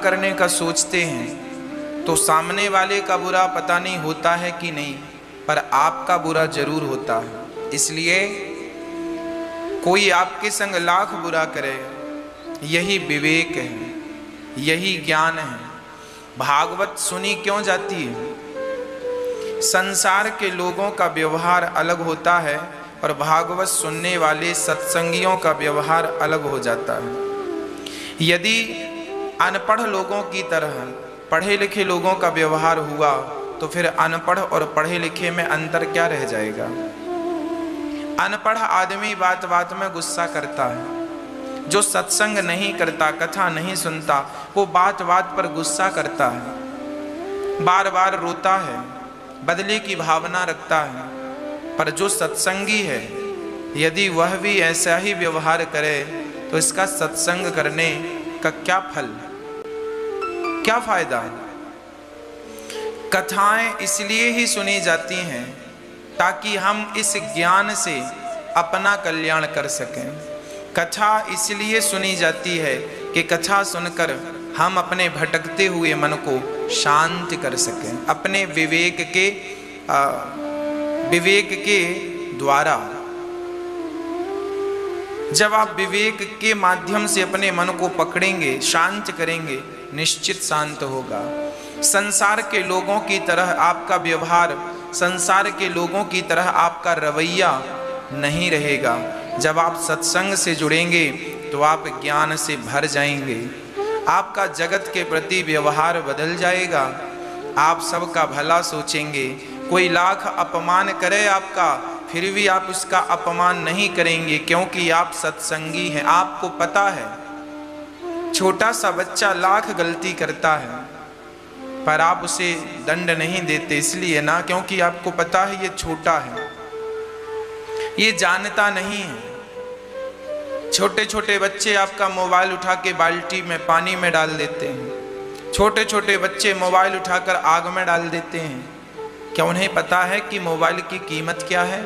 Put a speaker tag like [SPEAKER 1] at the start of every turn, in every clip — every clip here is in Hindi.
[SPEAKER 1] करने का सोचते हैं तो सामने वाले का बुरा पता नहीं होता है कि नहीं, पर आपका बुरा जरूर होता है। इसलिए कोई आपके संग लाख बुरा करे, यही विवेक है, यही ज्ञान है। भागवत सुनी क्यों जाती है? संसार के लोगों का व्यवहार अलग होता है और भागवत सुनने वाले सत्संगियों का व्यवहार अलग हो जाता है। यदि अनपढ़ लोगों की तरह पढ़े लिखे लोगों का व्यवहार हुआ तो फिर अनपढ़ और पढ़े लिखे में अंतर क्या रह जाएगा? अनपढ़ आदमी बात बात में गुस्सा करता है, जो सत्संग नहीं करता, कथा नहीं सुनता, वो बात बात पर गुस्सा करता है, बार बार रोता है, बदले की भावना रखता है। पर जो सत्संगी है, यदि वह भी ऐसा ही व्यवहार करे तो इसका सत्संग करने का क्या फल, क्या फायदा? कथाएं इसलिए ही सुनी जाती हैं ताकि हम इस ज्ञान से अपना कल्याण कर सकें। कथा इसलिए सुनी जाती है कि कथा सुनकर हम अपने भटकते हुए मन को शांत कर सकें, अपने विवेक के द्वारा। जब आप विवेक के माध्यम से अपने मन को पकड़ेंगे, शांत करेंगे, निश्चित शांत होगा। संसार के लोगों की तरह आपका व्यवहार, संसार के लोगों की तरह आपका रवैया नहीं रहेगा। जब आप सत्संग से जुड़ेंगे तो आप ज्ञान से भर जाएंगे, आपका जगत के प्रति व्यवहार बदल जाएगा, आप सबका भला सोचेंगे। कोई लाख अपमान करे आपका, फिर भी आप उसका अपमान नहीं करेंगे, क्योंकि आप सत्संगी हैं। आपको पता है छोटा सा बच्चा लाख गलती करता है, पर आप उसे दंड नहीं देते, इसलिए ना, क्योंकि आपको पता है ये छोटा है, ये जानता नहीं है। छोटे छोटे बच्चे आपका मोबाइल उठा के बाल्टी में पानी में डाल देते हैं, छोटे छोटे बच्चे मोबाइल उठाकर आग में डाल देते हैं। क्या उन्हें पता है कि मोबाइल की कीमत क्या है?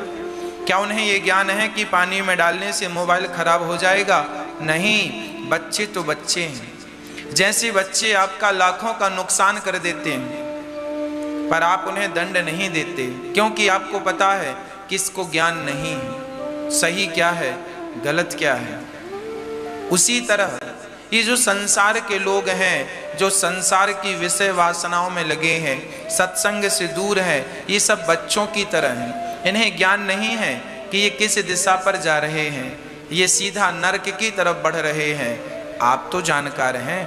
[SPEAKER 1] क्या उन्हें ये ज्ञान है कि पानी में डालने से मोबाइल खराब हो जाएगा? नहीं, बच्चे तो बच्चे हैं। जैसे बच्चे आपका लाखों का नुकसान कर देते हैं, पर आप उन्हें दंड नहीं देते, क्योंकि आपको पता है कि इसको ज्ञान नहीं है, सही क्या है, गलत क्या है। उसी तरह ये जो संसार के लोग हैं, जो संसार की विषय वासनाओं में लगे हैं, सत्संग से दूर हैं, ये सब बच्चों की तरह हैं। इन्हें ज्ञान नहीं है कि ये किस दिशा पर जा रहे हैं, ये सीधा नरक की तरफ बढ़ रहे हैं। आप तो जानकार हैं,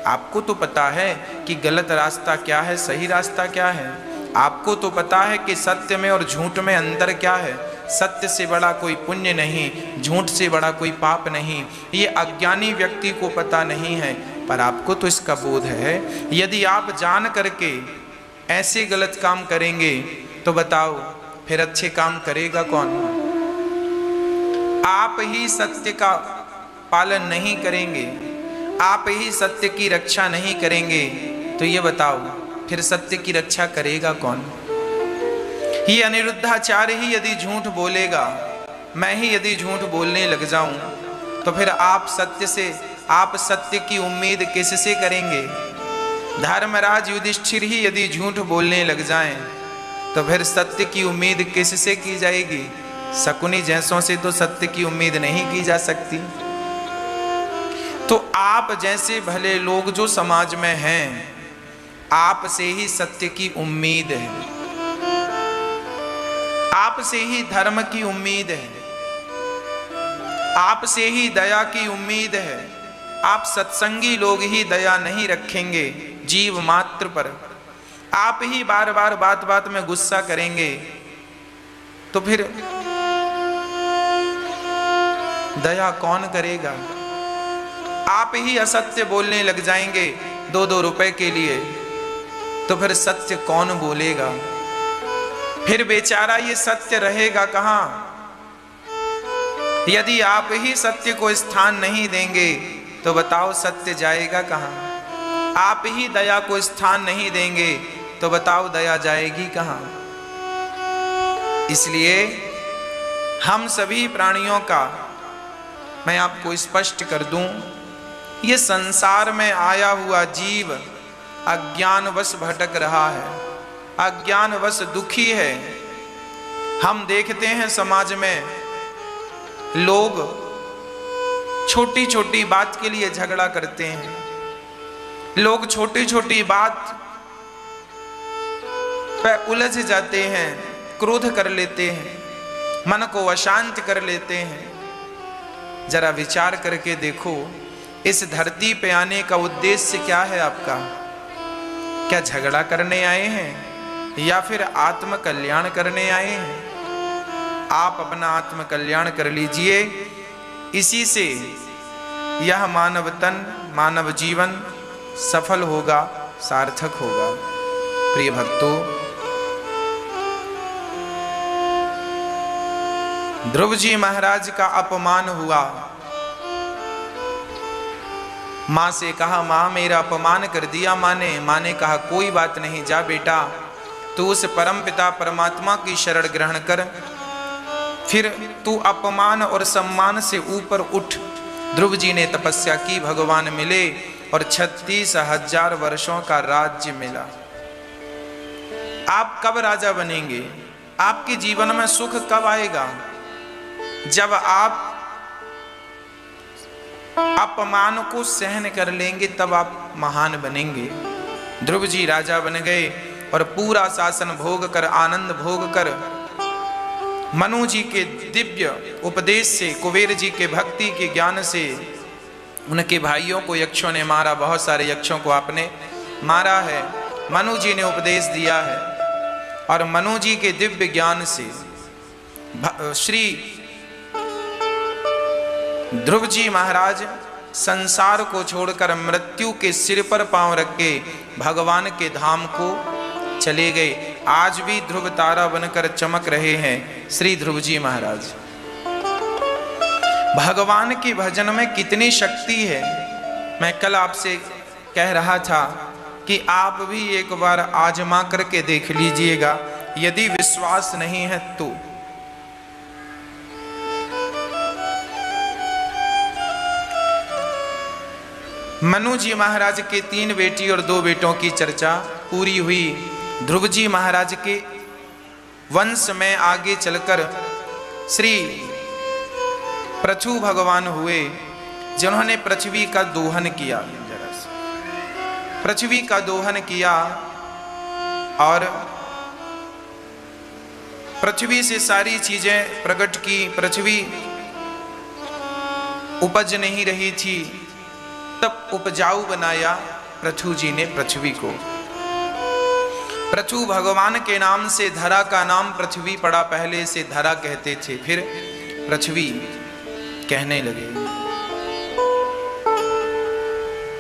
[SPEAKER 1] आपको तो पता है कि गलत रास्ता क्या है, सही रास्ता क्या है। आपको तो पता है कि सत्य में और झूठ में अंतर क्या है। सत्य से बड़ा कोई पुण्य नहीं, झूठ से बड़ा कोई पाप नहीं। ये अज्ञानी व्यक्ति को पता नहीं है, पर आपको तो इसका बोध है। यदि आप जान करके ऐसे गलत काम करेंगे तो बताओ फिर अच्छे काम करेगा कौन? आप ही सत्य का पालन नहीं करेंगे, आप ही सत्य की रक्षा नहीं करेंगे, तो ये बताओ फिर सत्य की रक्षा करेगा कौन? ये अनिरुद्धाचार्य ही यदि झूठ बोलेगा, मैं ही यदि झूठ बोलने लग जाऊं, तो फिर आप सत्य की उम्मीद किससे करेंगे? धर्मराज युधिष्ठिर ही यदि झूठ बोलने लग जाएं, तो फिर सत्य की उम्मीद किससे की जाएगी? शकुनी जैसों से तो सत्य की उम्मीद नहीं की जा सकती। तो आप जैसे भले लोग जो समाज में हैं, आपसे ही सत्य की उम्मीद है, आपसे ही धर्म की उम्मीद है, आपसे ही दया की उम्मीद है। आप सत्संगी लोग ही दया नहीं रखेंगे जीव मात्र पर, आप ही बार बार बात बात में गुस्सा करेंगे, तो फिर दया कौन करेगा? आप ही असत्य बोलने लग जाएंगे 2-2 रुपए के लिए, तो फिर सत्य कौन बोलेगा? फिर बेचारा ये सत्य रहेगा कहां? यदि आप ही सत्य को स्थान नहीं देंगे तो बताओ सत्य जाएगा कहां? आप ही दया को स्थान नहीं देंगे तो बताओ दया जाएगी कहां? इसलिए हम सभी प्राणियों का, मैं आपको स्पष्ट कर दूं, ये संसार में आया हुआ जीव अज्ञानवश भटक रहा है, अज्ञानवश दुखी है। हम देखते हैं समाज में लोग छोटी छोटी बात के लिए झगड़ा करते हैं, लोग छोटी छोटी बात पे उलझ जाते हैं, क्रोध कर लेते हैं, मन को अशांत कर लेते हैं। जरा विचार करके देखो, इस धरती पे आने का उद्देश्य क्या है आपका? क्या झगड़ा करने आए हैं या फिर आत्म कल्याण करने आए हैं? आप अपना आत्म कल्याण कर लीजिए, इसी से यह मानव तन, मानव जीवन सफल होगा, सार्थक होगा। प्रिय भक्तों, ध्रुव जी महाराज का अपमान हुआ। मां से कहा, मां मेरा अपमान कर दिया मां ने कहा कोई बात नहीं, जा बेटा तू उस परम पिता परमात्मा की शरण ग्रहण कर, फिर तू अपमान और सम्मान से ऊपर उठ। ध्रुव जी ने तपस्या की, भगवान मिले और 36,000 वर्षों का राज्य मिला। आप कब राजा बनेंगे? आपके जीवन में सुख कब आएगा? जब आप अपमान को सहन कर लेंगे, तब आप महान बनेंगे। ध्रुव जी राजा बन गए और पूरा शासन भोग कर, आनंद भोग कर, मनु जी के दिव्य उपदेश से, कुबेर जी के भक्ति के ज्ञान से उनके भाइयों को यक्षों ने मारा, बहुत सारे यक्षों को आपने मारा है, मनु जी ने उपदेश दिया है। और मनु जी के दिव्य ज्ञान से श्री ध्रुव जी महाराज संसार को छोड़कर मृत्यु के सिर पर पांव रख के भगवान के धाम को चले गए। आज भी ध्रुव तारा बनकर चमक रहे हैं श्री ध्रुव जी महाराज। भगवान के भजन में कितनी शक्ति है। मैं कल आपसे कह रहा था कि आप भी एक बार आजमा करके देख लीजिएगा, यदि विश्वास नहीं है तो। मनु जी महाराज के 3 बेटी और 2 बेटों की चर्चा पूरी हुई। ध्रुव जी महाराज के वंश में आगे चलकर श्री पृथु भगवान हुए, जिन्होंने पृथ्वी का दोहन किया, पृथ्वी का दोहन किया और पृथ्वी से सारी चीजें प्रकट की। पृथ्वी उपज नहीं रही थी, तब उपजाऊ बनाया पृथु जी ने पृथ्वी को। पृथु भगवान के नाम से धरा का नाम पृथ्वी पड़ा, पहले से धरा कहते थे, फिर पृथ्वी कहने लगे।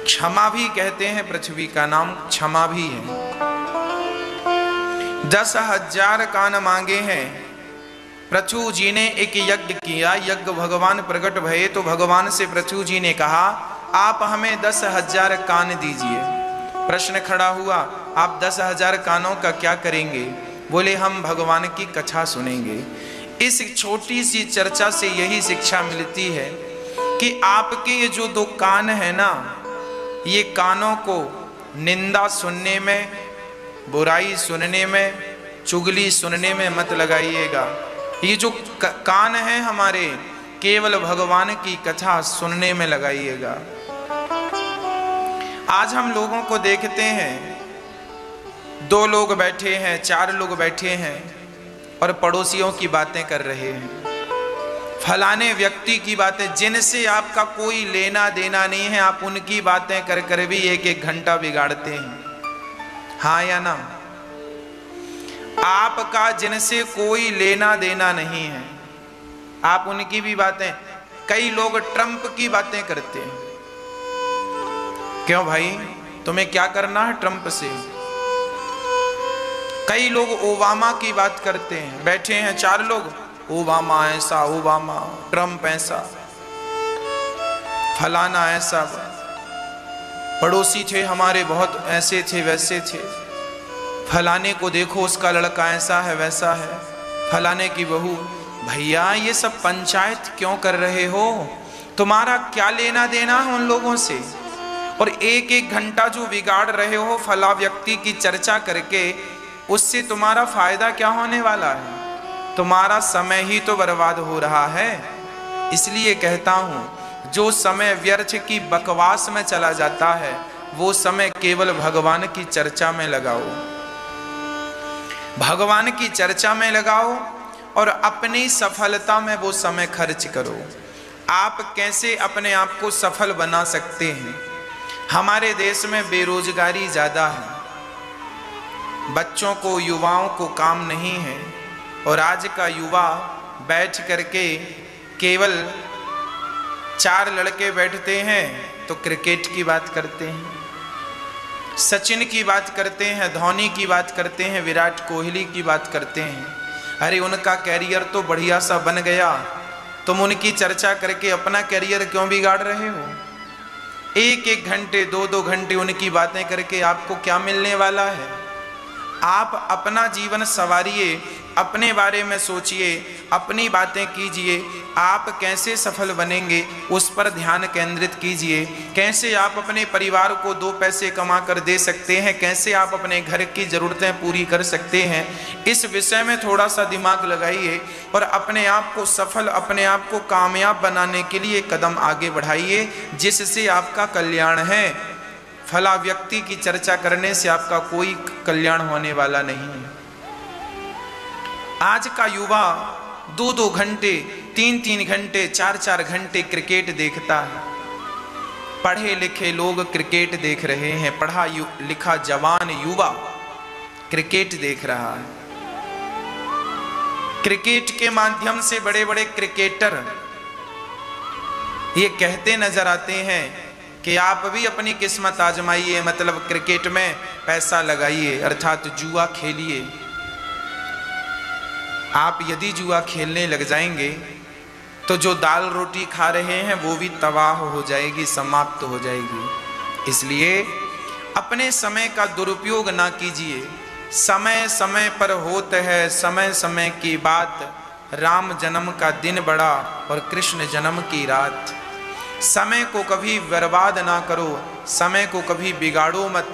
[SPEAKER 1] क्षमा भी कहते हैं, पृथ्वी का नाम क्षमा भी है। 10,000 कान मांगे हैं। पृथु जी ने एक यज्ञ किया, यज्ञ भगवान प्रकट भये तो भगवान से पृथु जी ने कहा, आप हमें 10,000 कान दीजिए। प्रश्न खड़ा हुआ, आप 10,000 कानों का क्या करेंगे? बोले, हम भगवान की कथा सुनेंगे। इस छोटी सी चर्चा से यही शिक्षा मिलती है कि आपके ये जो 2 कान है ना, ये कानों को निंदा सुनने में, बुराई सुनने में, चुगली सुनने में मत लगाइएगा। ये जो कान है हमारे, केवल भगवान की कथा सुनने में लगाइएगा। आज हम लोगों को देखते हैं, 2 लोग बैठे हैं, 4 लोग बैठे हैं और पड़ोसियों की बातें कर रहे हैं, फलाने व्यक्ति की बातें, जिनसे आपका कोई लेना देना नहीं है, आप उनकी बातें कर कर भी 1-1 घंटा बिगाड़ते हैं। हाँ या ना? आपका जिनसे कोई लेना देना नहीं है, आप उनकी भी बातें। कई लोग ट्रंप की बातें करते हैं। क्यों भाई, तुम्हें क्या करना है ट्रंप से? कई लोग ओबामा की बात करते हैं, बैठे हैं 4 लोग, ओबामा ऐसा, ओबामा, ट्रंप ऐसा, फलाना ऐसा, पड़ोसी थे हमारे बहुत ऐसे थे वैसे थे, फलाने को देखो उसका लड़का ऐसा है वैसा है, फलाने की बहू। भैया ये सब पंचायत क्यों कर रहे हो? तुम्हारा क्या लेना देना है उन लोगों से? और एक एक घंटा जो बिगाड़ रहे हो फला व्यक्ति की चर्चा करके, उससे तुम्हारा फायदा क्या होने वाला है? तुम्हारा समय ही तो बर्बाद हो रहा है। इसलिए कहता हूं, जो समय व्यर्थ की बकवास में चला जाता है वो समय केवल भगवान की चर्चा में लगाओ, भगवान की चर्चा में लगाओ और अपनी सफलता में वो समय खर्च करो। आप कैसे अपने आप को सफल बना सकते हैं? हमारे देश में बेरोजगारी ज्यादा है, बच्चों को, युवाओं को काम नहीं है, और आज का युवा बैठ करके केवल 4 लड़के बैठते हैं तो क्रिकेट की बात करते हैं, सचिन की बात करते हैं, धोनी की बात करते हैं, विराट कोहली की बात करते हैं। अरे उनका कैरियर तो बढ़िया सा बन गया, तुम उनकी चर्चा करके अपना कैरियर क्यों बिगाड़ रहे हो? एक एक घंटे 2-2 घंटे उनकी बातें करके आपको क्या मिलने वाला है? आप अपना जीवन संवारिए, अपने बारे में सोचिए, अपनी बातें कीजिए। आप कैसे सफल बनेंगे उस पर ध्यान केंद्रित कीजिए। कैसे आप अपने परिवार को 2 पैसे कमा कर दे सकते हैं, कैसे आप अपने घर की ज़रूरतें पूरी कर सकते हैं, इस विषय में थोड़ा सा दिमाग लगाइए और अपने आप को सफल, अपने आप को कामयाब बनाने के लिए कदम आगे बढ़ाइए, जिससे आपका कल्याण है। फला व्यक्ति की चर्चा करने से आपका कोई कल्याण होने वाला नहीं है। आज का युवा 2-2 घंटे, 3-3 घंटे, 4-4 घंटे क्रिकेट देखता है। पढ़े लिखे लोग क्रिकेट देख रहे हैं, पढ़ा लिखा जवान युवा क्रिकेट देख रहा है। क्रिकेट के माध्यम से बड़े बड़े क्रिकेटर ये कहते नजर आते हैं कि आप भी अपनी किस्मत आजमाइए, मतलब क्रिकेट में पैसा लगाइए, अर्थात जुआ खेलिए। आप यदि जुआ खेलने लग जाएंगे तो जो दाल रोटी खा रहे हैं वो भी तबाह हो जाएगी, समाप्त हो जाएगी। इसलिए अपने समय का दुरुपयोग ना कीजिए। समय समय पर होता है समय समय की बात, राम जन्म का दिन बड़ा और कृष्ण जन्म की रात। समय को कभी बर्बाद ना करो, समय को कभी बिगाड़ो मत।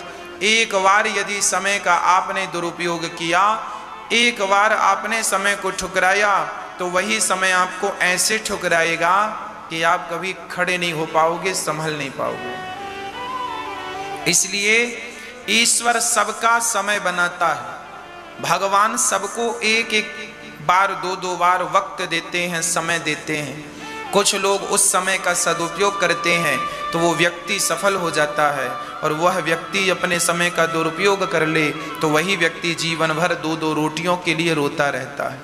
[SPEAKER 1] एक बार यदि समय का आपने दुरुपयोग किया, एक बार आपने समय को ठुकराया, तो वही समय आपको ऐसे ठुकराएगा कि आप कभी खड़े नहीं हो पाओगे, संभल नहीं पाओगे। इसलिए ईश्वर सबका समय बनाता है। भगवान सबको एक एक बार 2-2 बार वक्त देते हैं, समय देते हैं। कुछ लोग उस समय का सदुपयोग करते हैं तो वो व्यक्ति सफल हो जाता है, और वह व्यक्ति अपने समय का दुरुपयोग कर ले तो वही व्यक्ति जीवन भर 2-2 रोटियों के लिए रोता रहता है,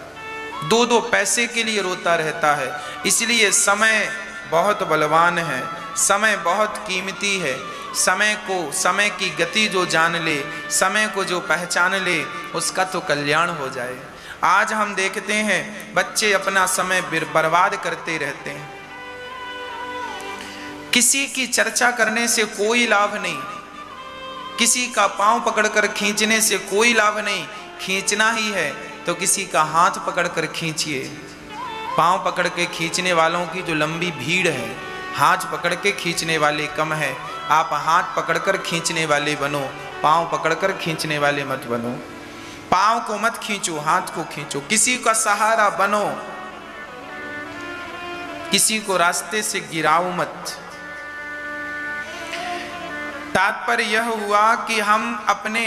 [SPEAKER 1] 2-2 पैसे के लिए रोता रहता है। इसलिए समय बहुत बलवान है, समय बहुत कीमती है। समय को, समय की गति जो जान ले, समय को जो पहचान ले, उसका तो कल्याण हो जाए। आज हम देखते हैं बच्चे अपना समय बर्बाद करते रहते हैं। किसी की चर्चा करने से कोई लाभ नहीं, किसी का पांव पकड़कर खींचने से कोई लाभ नहीं। खींचना ही है तो किसी का हाथ पकड़कर खींचिए। पांव पकड़ के खींचने वालों की जो लंबी भीड़ है, हाथ पकड़ के खींचने वाले कम है। आप हाथ पकड़कर खींचने वाले बनो, पांव पकड़कर खींचने वाले मत बनो। पांव को मत खींचो, हाथ को खींचो, किसी का सहारा बनो, किसी को रास्ते से गिराओ मत। तात्पर्य यह हुआ कि हम अपने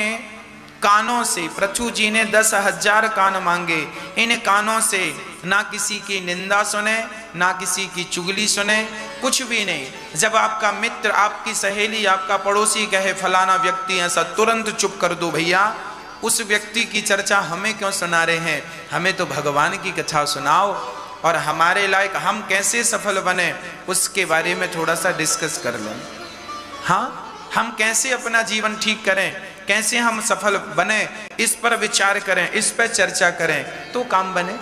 [SPEAKER 1] कानों से, पृथु जी ने 10,000 कान मांगे, इन कानों से ना किसी की निंदा सुने, ना किसी की चुगली सुने, कुछ भी नहीं। जब आपका मित्र, आपकी सहेली, आपका पड़ोसी कहे फलाना व्यक्ति ऐसा, तुरंत चुप कर दो भैया। उस व्यक्ति की चर्चा हमें क्यों सुना रहे हैं? हमें तो भगवान की कथा सुनाओ, और हमारे लायक हम कैसे सफल बने उसके बारे में थोड़ा सा डिस्कस कर लें। हाँ, हम कैसे अपना जीवन ठीक करें, कैसे हम सफल बने, इस पर विचार करें, इस पर चर्चा करें तो काम बने।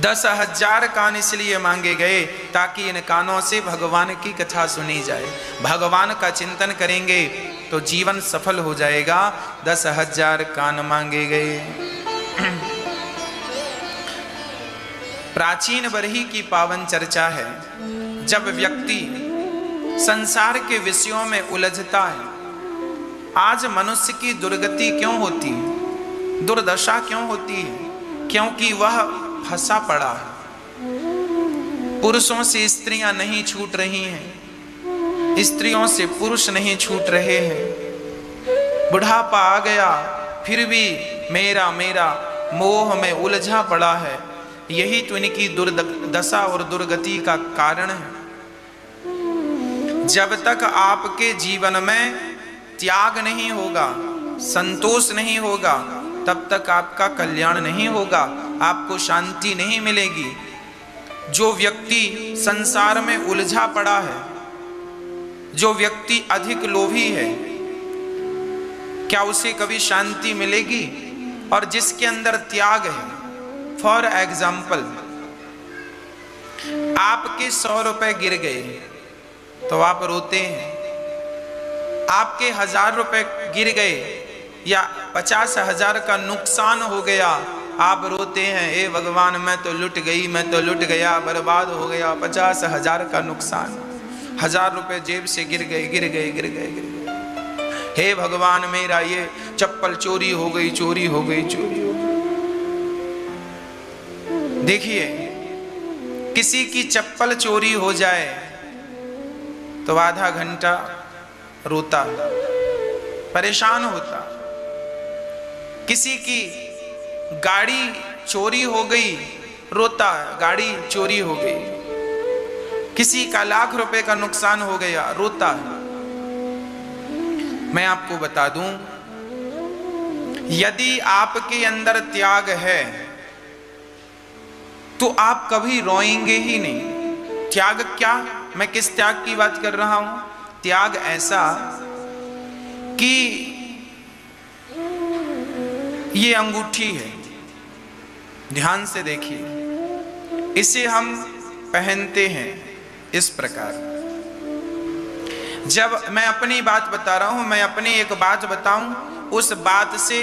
[SPEAKER 1] 10,000 कान इसलिए मांगे गए ताकि इन कानों से भगवान की कथा सुनी जाए। भगवान का चिंतन करेंगे तो जीवन सफल हो जाएगा। 10,000 कान मांगे गए। प्राचीन बरही की पावन चर्चा है। जब व्यक्ति संसार के विषयों में उलझता है, आज मनुष्य की दुर्गति क्यों होती है, दुर्दशा क्यों होती है? क्योंकि वह फंसा पड़ा है। पुरुषों से स्त्रियां नहीं छूट रही हैं, स्त्रियों से पुरुष नहीं छूट रहे हैं। बुढ़ापा आ गया फिर भी मेरा मेरा मोह में उलझा पड़ा है। यही तो इनकी दुर्दशा और दुर्गति का कारण है। जब तक आपके जीवन में त्याग नहीं होगा, संतोष नहीं होगा, तब तक आपका कल्याण नहीं होगा, आपको शांति नहीं मिलेगी। जो व्यक्ति संसार में उलझा पड़ा है, जो व्यक्ति अधिक लोभी है, क्या उसे कभी शांति मिलेगी? और जिसके अंदर त्याग है, फॉर एग्जाम्पल, आपके 100 रुपए गिर गए तो आप रोते हैं, आपके 1000 रुपए गिर गए या 50,000 का नुकसान हो गया, आप रोते हैं, ए भगवान मैं तो लुट गई, मैं तो लुट गया, बर्बाद हो गया, 50,000 का नुकसान, 1000 रुपए जेब से गिर गए गिर गए गिर गए गिर गए। हे भगवान मेरा ये चप्पल चोरी हो गई चोरी हो गई चोरी हो गई। देखिए, किसी की चप्पल चोरी हो जाए तो आधा घंटा रोता, परेशान होता। किसी की गाड़ी चोरी हो गई, रोता, गाड़ी चोरी हो गई। किसी का लाख रुपए का नुकसान हो गया, रोता है। मैं आपको बता दूं, यदि आपके अंदर त्याग है तो आप कभी रोएंगे ही नहीं। त्याग क्या? मैं किस त्याग की बात कर रहा हूं? त्याग ऐसा कि ये अंगूठी है, ध्यान से देखिए, इसे हम पहनते हैं इस प्रकार। जब मैं अपनी बात बता रहा हूं, मैं अपनी एक बात बताऊं, उस बात से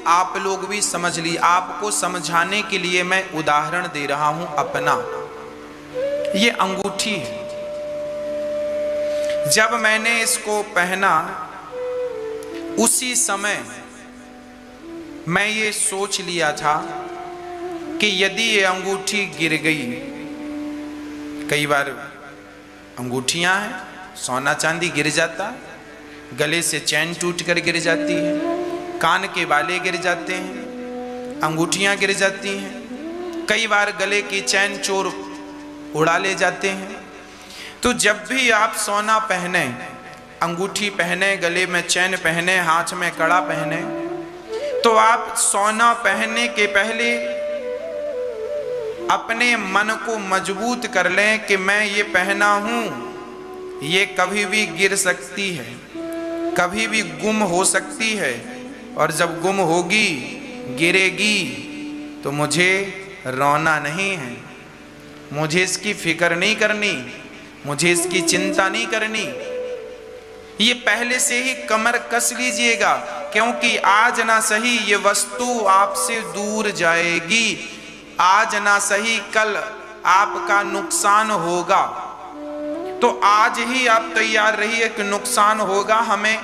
[SPEAKER 1] आप लोग भी समझ ली। आपको समझाने के लिए मैं उदाहरण दे रहा हूं अपना। ये अंगूठी है। जब मैंने इसको पहना, उसी समय मैं ये सोच लिया था कि यदि ये अंगूठी गिर गई, कई बार अंगूठियां हैं, सोना चांदी गिर जाता, गले से चैन टूट कर गिर जाती है, कान के बाले गिर जाते हैं, अंगूठियां गिर जाती हैं, कई बार गले की चैन चोर उड़ा ले जाते हैं। तो जब भी आप सोना पहने, अंगूठी पहने, गले में चैन पहने, हाथ में कड़ा पहने, तो आप सोना पहनने के पहले अपने मन को मजबूत कर लें कि मैं ये पहना हूं, ये कभी भी गिर सकती है, कभी भी गुम हो सकती है, और जब गुम होगी, गिरेगी, तो मुझे रोना नहीं है, मुझे इसकी फिक्र नहीं करनी, मुझे इसकी चिंता नहीं करनी। ये पहले से ही कमर कस लीजिएगा, क्योंकि आज ना सही ये वस्तु आपसे दूर जाएगी, आज ना सही कल आपका नुकसान होगा। तो आज ही आप तैयार रहिए कि नुकसान होगा, हमें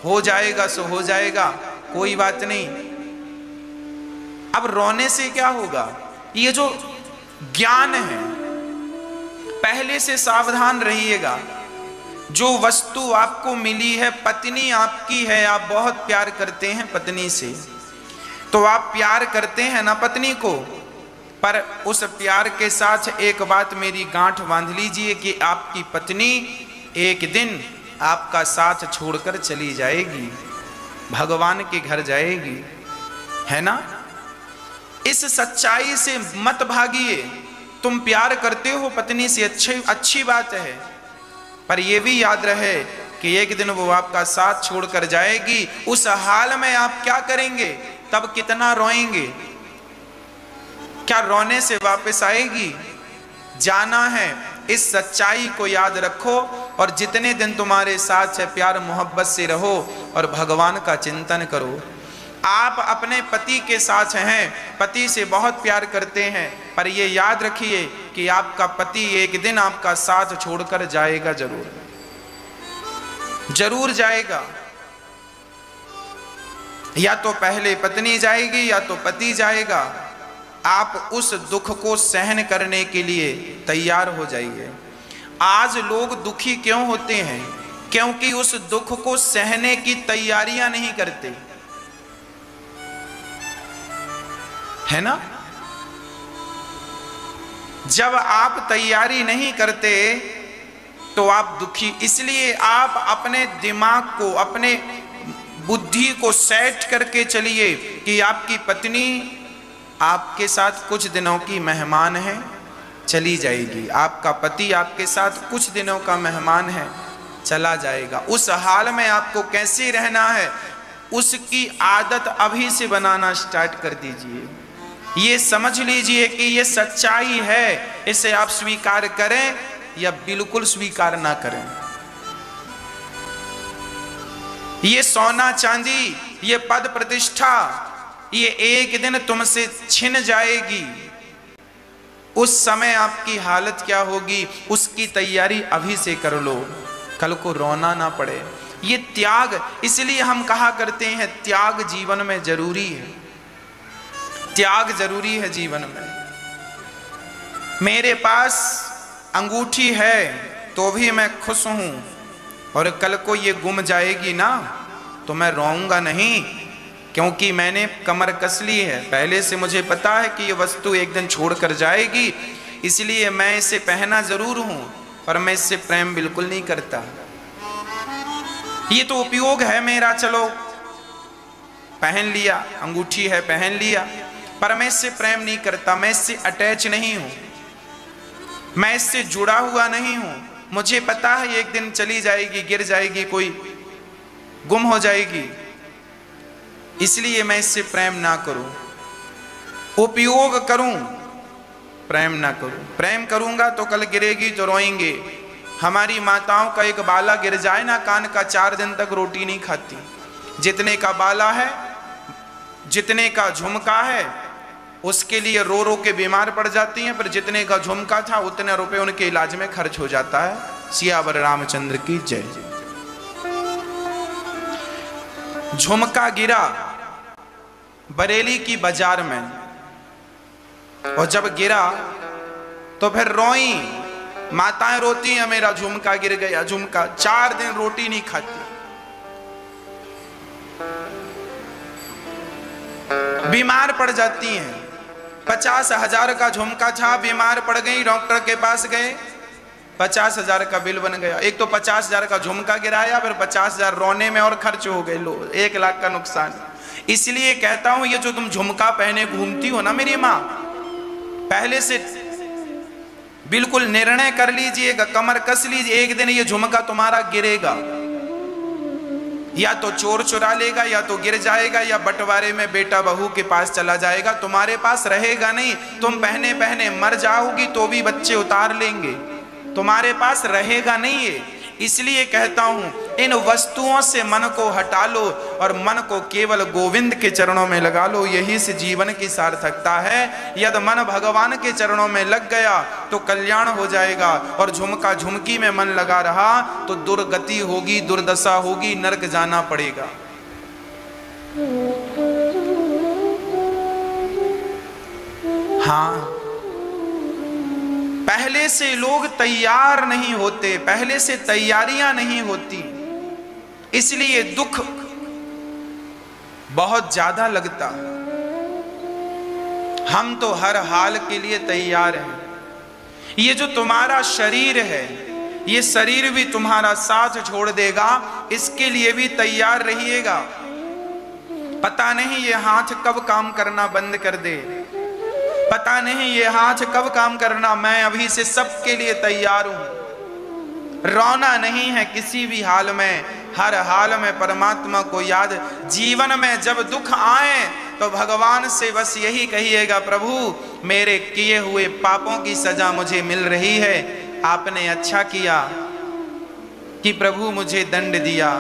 [SPEAKER 1] हो जाएगा सो हो जाएगा, कोई बात नहीं। अब रोने से क्या होगा? ये जो ज्ञान है, पहले से सावधान रहिएगा। जो वस्तु आपको मिली है, पत्नी आपकी है, आप बहुत प्यार करते हैं पत्नी से, तो आप प्यार करते हैं ना पत्नी को, पर उस प्यार के साथ एक बात मेरी गांठ बांध लीजिए कि आपकी पत्नी एक दिन आपका साथ छोड़कर चली जाएगी, भगवान के घर जाएगी, है ना? इस सच्चाई से मत भागिए। तुम प्यार करते हो पत्नी से, अच्छी बात है, पर यह भी याद रहे कि एक दिन वो आपका साथ छोड़कर जाएगी। उस हाल में आप क्या करेंगे? तब कितना रोएंगे? क्या रोने से वापस आएगी? जाना है, इस सच्चाई को याद रखो, और जितने दिन तुम्हारे साथ है प्यार मोहब्बत से रहो और भगवान का चिंतन करो। आप अपने पति के साथ हैं, पति से बहुत प्यार करते हैं, पर ये याद रखिए कि आपका पति एक दिन आपका साथ छोड़कर जाएगा, जरूर जरूर जाएगा। या तो पहले पत्नी जाएगी या तो पति जाएगा। आप उस दुख को सहन करने के लिए तैयार हो जाइए। आज लोग दुखी क्यों होते हैं? क्योंकि उस दुख को सहने की तैयारियां नहीं करते, है ना। जब आप तैयारी नहीं करते तो आप दुखी। इसलिए आप अपने दिमाग को, अपने बुद्धि को सेट करके चलिए कि आपकी पत्नी आपके साथ कुछ दिनों की मेहमान है, चली जाएगी। आपका पति आपके साथ कुछ दिनों का मेहमान है, चला जाएगा। उस हाल में आपको कैसे रहना है, उसकी आदत अभी से बनाना स्टार्ट कर दीजिए। ये समझ लीजिए कि ये सच्चाई है, इसे आप स्वीकार करें या बिल्कुल स्वीकार ना करें। ये सोना चांदी, ये पद प्रतिष्ठा, ये एक दिन तुमसे छिन जाएगी। उस समय आपकी हालत क्या होगी, उसकी तैयारी अभी से कर लो, कल को रोना ना पड़े। ये त्याग, इसलिए हम कहा करते हैं त्याग जीवन में जरूरी है, त्याग जरूरी है जीवन में। मेरे पास अंगूठी है तो भी मैं खुश हूं, और कल को ये गुम जाएगी ना तो मैं रोऊंगा नहीं, क्योंकि मैंने कमर कस ली है। पहले से मुझे पता है कि ये वस्तु एक दिन छोड़कर जाएगी, इसलिए मैं इसे पहना जरूर हूं, पर मैं इससे प्रेम बिल्कुल नहीं करता। ये तो उपयोग है मेरा, चलो पहन लिया, अंगूठी है पहन लिया, पर मैं इससे प्रेम नहीं करता, मैं इससे अटैच नहीं हूं, मैं इससे जुड़ा हुआ नहीं हूं। मुझे पता है एक दिन चली जाएगी, गिर जाएगी, कोई गुम हो जाएगी, इसलिए मैं इससे प्रेम ना करूं, उपयोग करूं, प्रेम ना करूं। प्रेम करूंगा तो कल गिरेगी तो रोएंगे। हमारी माताओं का एक बाला गिर जाए ना कान का, 4 दिन तक रोटी नहीं खाती। जितने का बाला है, जितने का झुमका है, उसके लिए रो रो के बीमार पड़ जाती हैं, पर जितने का झुमका था उतने रुपए उनके इलाज में खर्च हो जाता है। सियावर रामचंद्र की जय। झुमका गिरा बरेली की बाजार में, और जब गिरा तो फिर रोई, माताएं रोती हैं मेरा झुमका गिर गया, झुमका। 4 दिन रोटी नहीं खाती, बीमार पड़ जाती हैं। 50,000 का झुमका था, बीमार पड़ गई, डॉक्टर के पास गए, 50,000 का बिल बन गया। एक तो 50,000 का झुमका गिराया, फिर 50,000 रोने में और खर्च हो गए, लो 1 लाख का नुकसान। इसलिए कहता हूं ये जो तुम झुमका पहने घूमती हो ना मेरी माँ, पहले से बिल्कुल निर्णय कर लीजिएगा, कमर कस लीजिए, एक दिन ये झुमका तुम्हारा गिरेगा, या तो चोर चुरा लेगा, या तो गिर जाएगा, या बंटवारे में बेटा बहू के पास चला जाएगा, तुम्हारे पास रहेगा नहीं। तुम पहने पहने मर जाओगी तो भी बच्चे उतार लेंगे, तुम्हारे पास रहेगा नहीं ये। इसलिए कहता हूं इन वस्तुओं से मन को हटा लो और मन को केवल गोविंद के चरणों में लगा लो, यही से जीवन की सार्थकता है। यदि मन भगवान के चरणों में लग गया तो कल्याण हो जाएगा, और झुमका झुमकी में मन लगा रहा तो दुर्गति होगी, दुर्दशा होगी, नरक जाना पड़ेगा। हाँ, पहले से लोग तैयार नहीं होते, पहले से तैयारियां नहीं होती, इसलिए दुख बहुत ज्यादा लगता। हम तो हर हाल के लिए तैयार हैं। ये जो तुम्हारा शरीर है, ये शरीर भी तुम्हारा साथ छोड़ देगा, इसके लिए भी तैयार रहिएगा। पता नहीं ये हाथ कब काम करना बंद कर दे, पता नहीं ये हाथ कब काम करना। मैं अभी से सबके लिए तैयार हूं। रोना नहीं है किसी भी हाल में, हर हाल में परमात्मा को याद। जीवन में जब दुख आए तो भगवान से बस यही कहिएगा, प्रभु मेरे किए हुए पापों की सजा मुझे मिल रही है, आपने अच्छा किया कि प्रभु मुझे दंड दिया,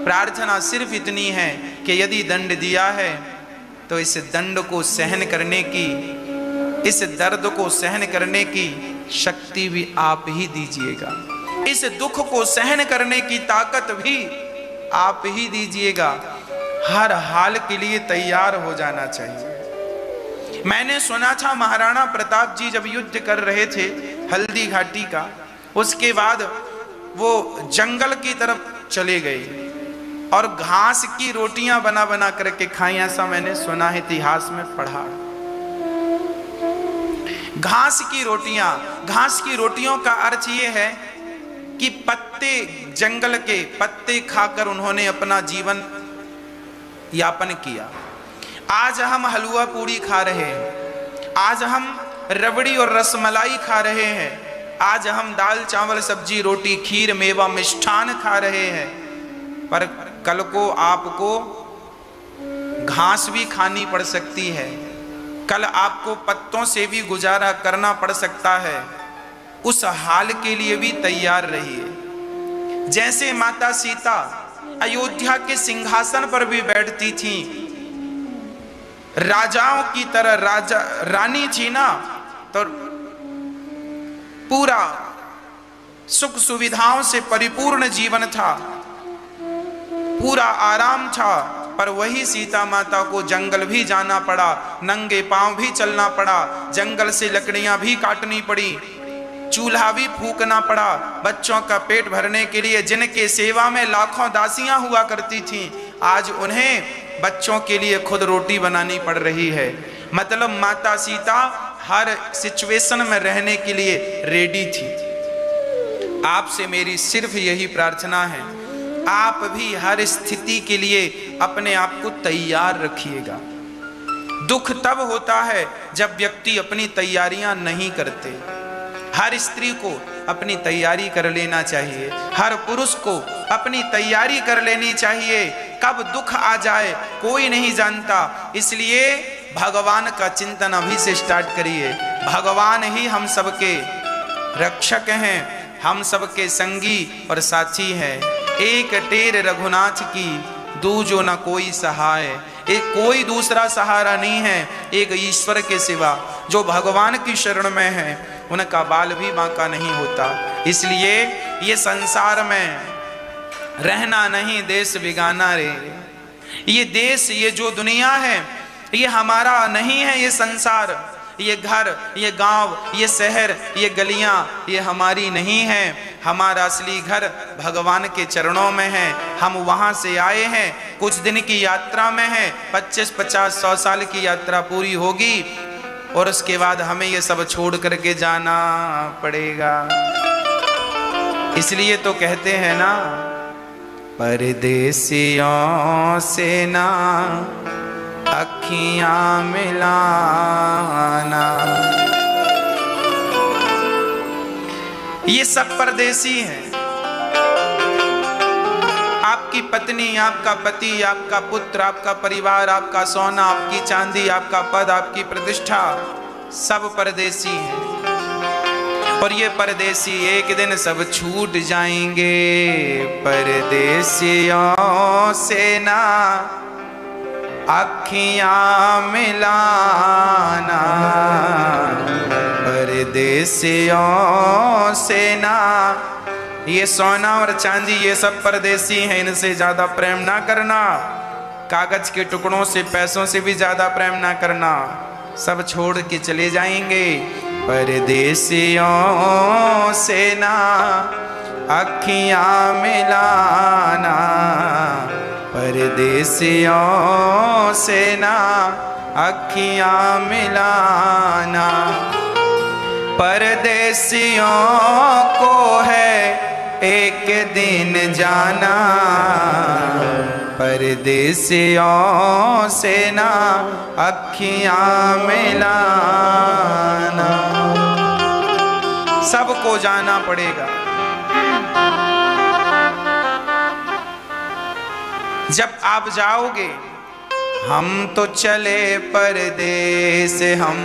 [SPEAKER 1] प्रार्थना सिर्फ इतनी है कि यदि दंड दिया है तो इस दंड को सहन करने की, इस दर्द को सहन करने की शक्ति भी आप ही दीजिएगा, इस दुख को सहन करने की ताकत भी आप ही दीजिएगा। हर हाल के लिए तैयार हो जाना चाहिए। मैंने सुना था महाराणा प्रताप जी जब युद्ध कर रहे थे हल्दी घाटी का, उसके बाद वो जंगल की तरफ चले गए और घास की रोटियां बना बना करके खाई, ऐसा मैंने सुना है, इतिहास में पढ़ा। घास की रोटियों का अर्थ ये है कि पत्ते, जंगल के पत्ते खाकर उन्होंने अपना जीवन यापन किया। आज हम हलवा पूड़ी खा रहे हैं, आज हम रबड़ी और रसमलाई खा रहे हैं, आज हम दाल चावल सब्जी रोटी खीर मेवा मिष्ठान खा रहे हैं, पर कल को आपको घास भी खानी पड़ सकती है, कल आपको पत्तों से भी गुजारा करना पड़ सकता है। उस हाल के लिए भी तैयार रहिए। जैसे माता सीता अयोध्या के सिंहासन पर भी बैठती थी, राजाओं की तरह रानी थी ना, तो पूरा सुख सुविधाओं से परिपूर्ण जीवन था, पूरा आराम था, पर वही सीता माता को जंगल भी जाना पड़ा, नंगे पांव भी चलना पड़ा, जंगल से लकड़ियां भी काटनी पड़ी, चूल्हा भी फूकना पड़ा, बच्चों का पेट भरने के लिए जिनके सेवा में लाखों दासियां हुआ करती थीं, आज उन्हें बच्चों के लिए खुद रोटी बनानी पड़ रही है। मतलब माता सीता हर सिचुएशन में रहने के लिए रेडी थी। आपसे मेरी सिर्फ यही प्रार्थना है, आप भी हर स्थिति के लिए अपने आप को तैयार रखिएगा। दुख तब होता है जब व्यक्ति अपनी तैयारियां नहीं करते। हर स्त्री को अपनी तैयारी कर लेना चाहिए, हर पुरुष को अपनी तैयारी कर लेनी चाहिए। कब दुख आ जाए कोई नहीं जानता, इसलिए भगवान का चिंतन अभी से स्टार्ट करिए। भगवान ही हम सबके रक्षक हैं, हम सबके संगी और साथी हैं। एक टेर रघुनाथ की दूजो न कोई सहाय, एक कोई दूसरा सहारा नहीं है एक ईश्वर के सिवा। जो भगवान की शरण में है उनका बाल भी बांका नहीं होता। इसलिए ये संसार में रहना नहीं देश बिगाना रे। ये देश, ये जो दुनिया है, ये हमारा नहीं है। ये संसार, ये घर, ये गांव, ये शहर, ये गलियां, ये हमारी नहीं है। हमारा असली घर भगवान के चरणों में है। हम वहां से आए हैं, कुछ दिन की यात्रा में है, 25, 50, 100 साल की यात्रा पूरी होगी और उसके बाद हमें ये सब छोड़ करके जाना पड़ेगा। इसलिए तो कहते हैं ना, परदेसियों से ना अखियां मिलाना। ये सब परदेसी हैं। आपकी पत्नी, आपका पति, आपका पुत्र, आपका परिवार, आपका सोना, आपकी चांदी, आपका पद, आपकी प्रतिष्ठा, सब परदेसी हैं। और ये परदेसी एक दिन सब छूट जाएंगे। परदेसियों से ना अखियां मिलाना, परदेसियों से ना। ये सोना और चांदी ये सब परदेसी हैं, इनसे ज्यादा प्रेम ना करना। कागज के टुकड़ों से, पैसों से भी ज्यादा प्रेम ना करना। सब छोड़ के चले जाएंगे। परदेसियों से ना अखियां मिलाना, परदेसियों से ना अखियां मिलाना। परदेसियों को है एक दिन जाना, परदेसियों से ना अखियां मिलाना। सबको जाना पड़ेगा। जब आप जाओगे, हम तो चले परदेस, हम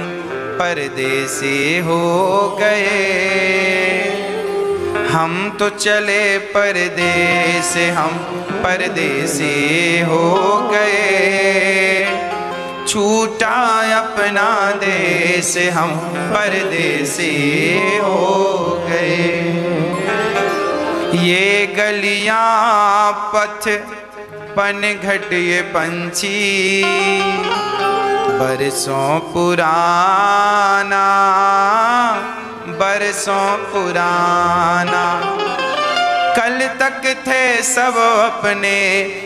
[SPEAKER 1] परदेसी हो गए। हम तो चले परदेस, हम परदेसी हो गए, छूटा अपना देश हम परदेसी हो गए। ये गलियां पथ पनघट ये पंछी बरसों पुराना, बरसों पुराना। कल तक थे सब अपने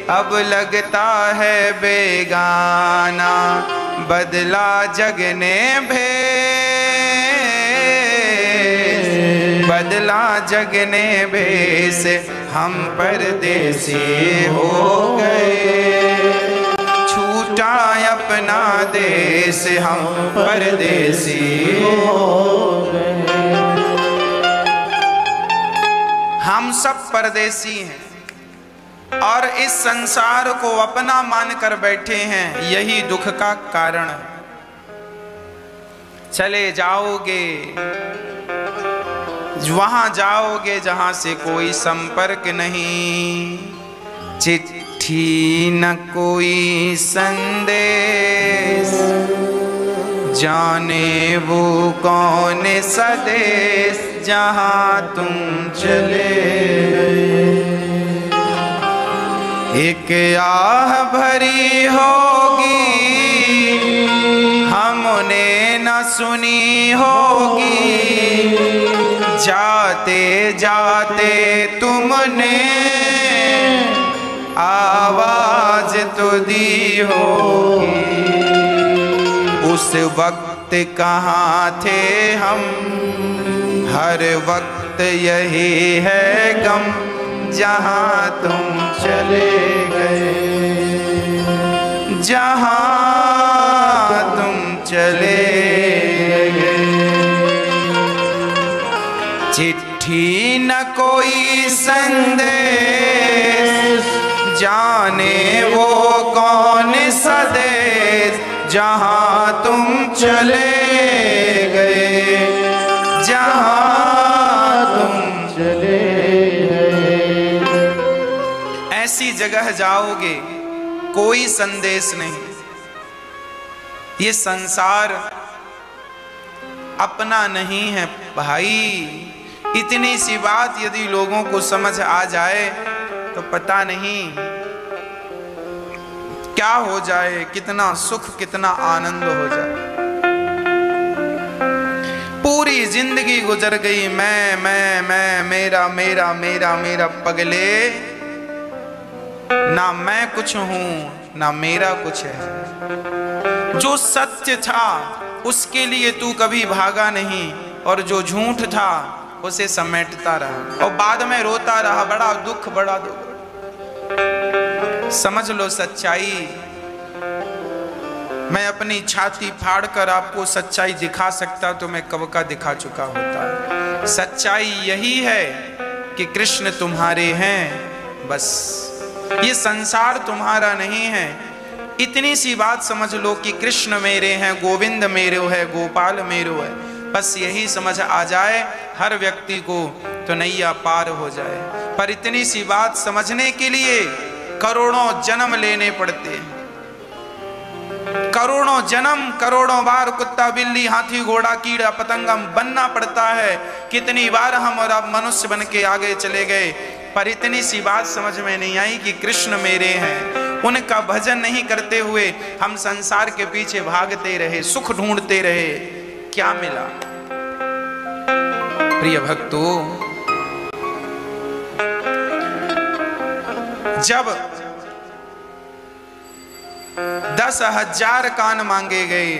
[SPEAKER 1] अब लगता है बेगाना, बदला जग ने भेष, बदला जग ने भेष, हम परदेसी हो गए, छूटा अपना देश हम परदेसी हो गए। हम सब परदेसी हैं और इस संसार को अपना मानकर बैठे हैं, यही दुख का कारण है। चले जाओगे वहां जाओगे जहां से कोई संपर्क नहीं, चिट्ठी न कोई संदेश, जाने वो कौन सा देश जहां तुम चले गए। एक आह भरी होगी हमने न सुनी होगी, जाते जाते तुमने आवाज तो दी होगी। उस वक्त कहाँ थे हम, हर वक्त यही है गम, जहाँ तुम चले गए, जहाँ तुम चले गए। चिट्ठी न कोई संदेश, जाने वो कौन सा देश जहाँ तुम चले गए, जहाँ तुम चले गए। ऐसी जगह जाओगे कोई संदेश नहीं। ये संसार अपना नहीं है भाई। इतनी सी बात यदि लोगों को समझ आ जाए तो पता नहीं क्या हो जाए, कितना सुख कितना आनंद हो जाए। पूरी जिंदगी गुजर गई मैं मेरा मेरा मेरा मेरा पगले, ना मैं कुछ हूं ना मेरा कुछ है। जो सत्य था उसके लिए तू कभी भागा नहीं, और जो झूठ था उसे समेटता रहा और बाद में रोता रहा। बड़ा दुख, बड़ा दुख। समझ लो सच्चाई। मैं अपनी छाती फाड़कर आपको सच्चाई दिखा सकता तो मैं कब का दिखा चुका होता। सच्चाई यही है कि कृष्ण तुम्हारे हैं, बस। ये संसार तुम्हारा नहीं है। इतनी सी बात समझ लो कि कृष्ण मेरे हैं, गोविंद मेरे है, गोपाल मेरे है। बस यही समझ आ जाए हर व्यक्ति को तो नैया पार हो जाए। पर इतनी सी बात समझने के लिए करोड़ों जन्म लेने पड़ते हैं। करोड़ों जन्म, करोड़ों बार कुत्ता बिल्ली हाथी घोड़ा कीड़ा पतंगम बनना पड़ता है। कितनी बार हम और आप मनुष्य बन के आगे चले गए, पर इतनी सी बात समझ में नहीं आई कि कृष्ण मेरे हैं। उनका भजन नहीं करते हुए हम संसार के पीछे भागते रहे, सुख ढूंढते रहे। क्या मिला? प्रिय भक्तों, जब 10,000 कान मांगे गए,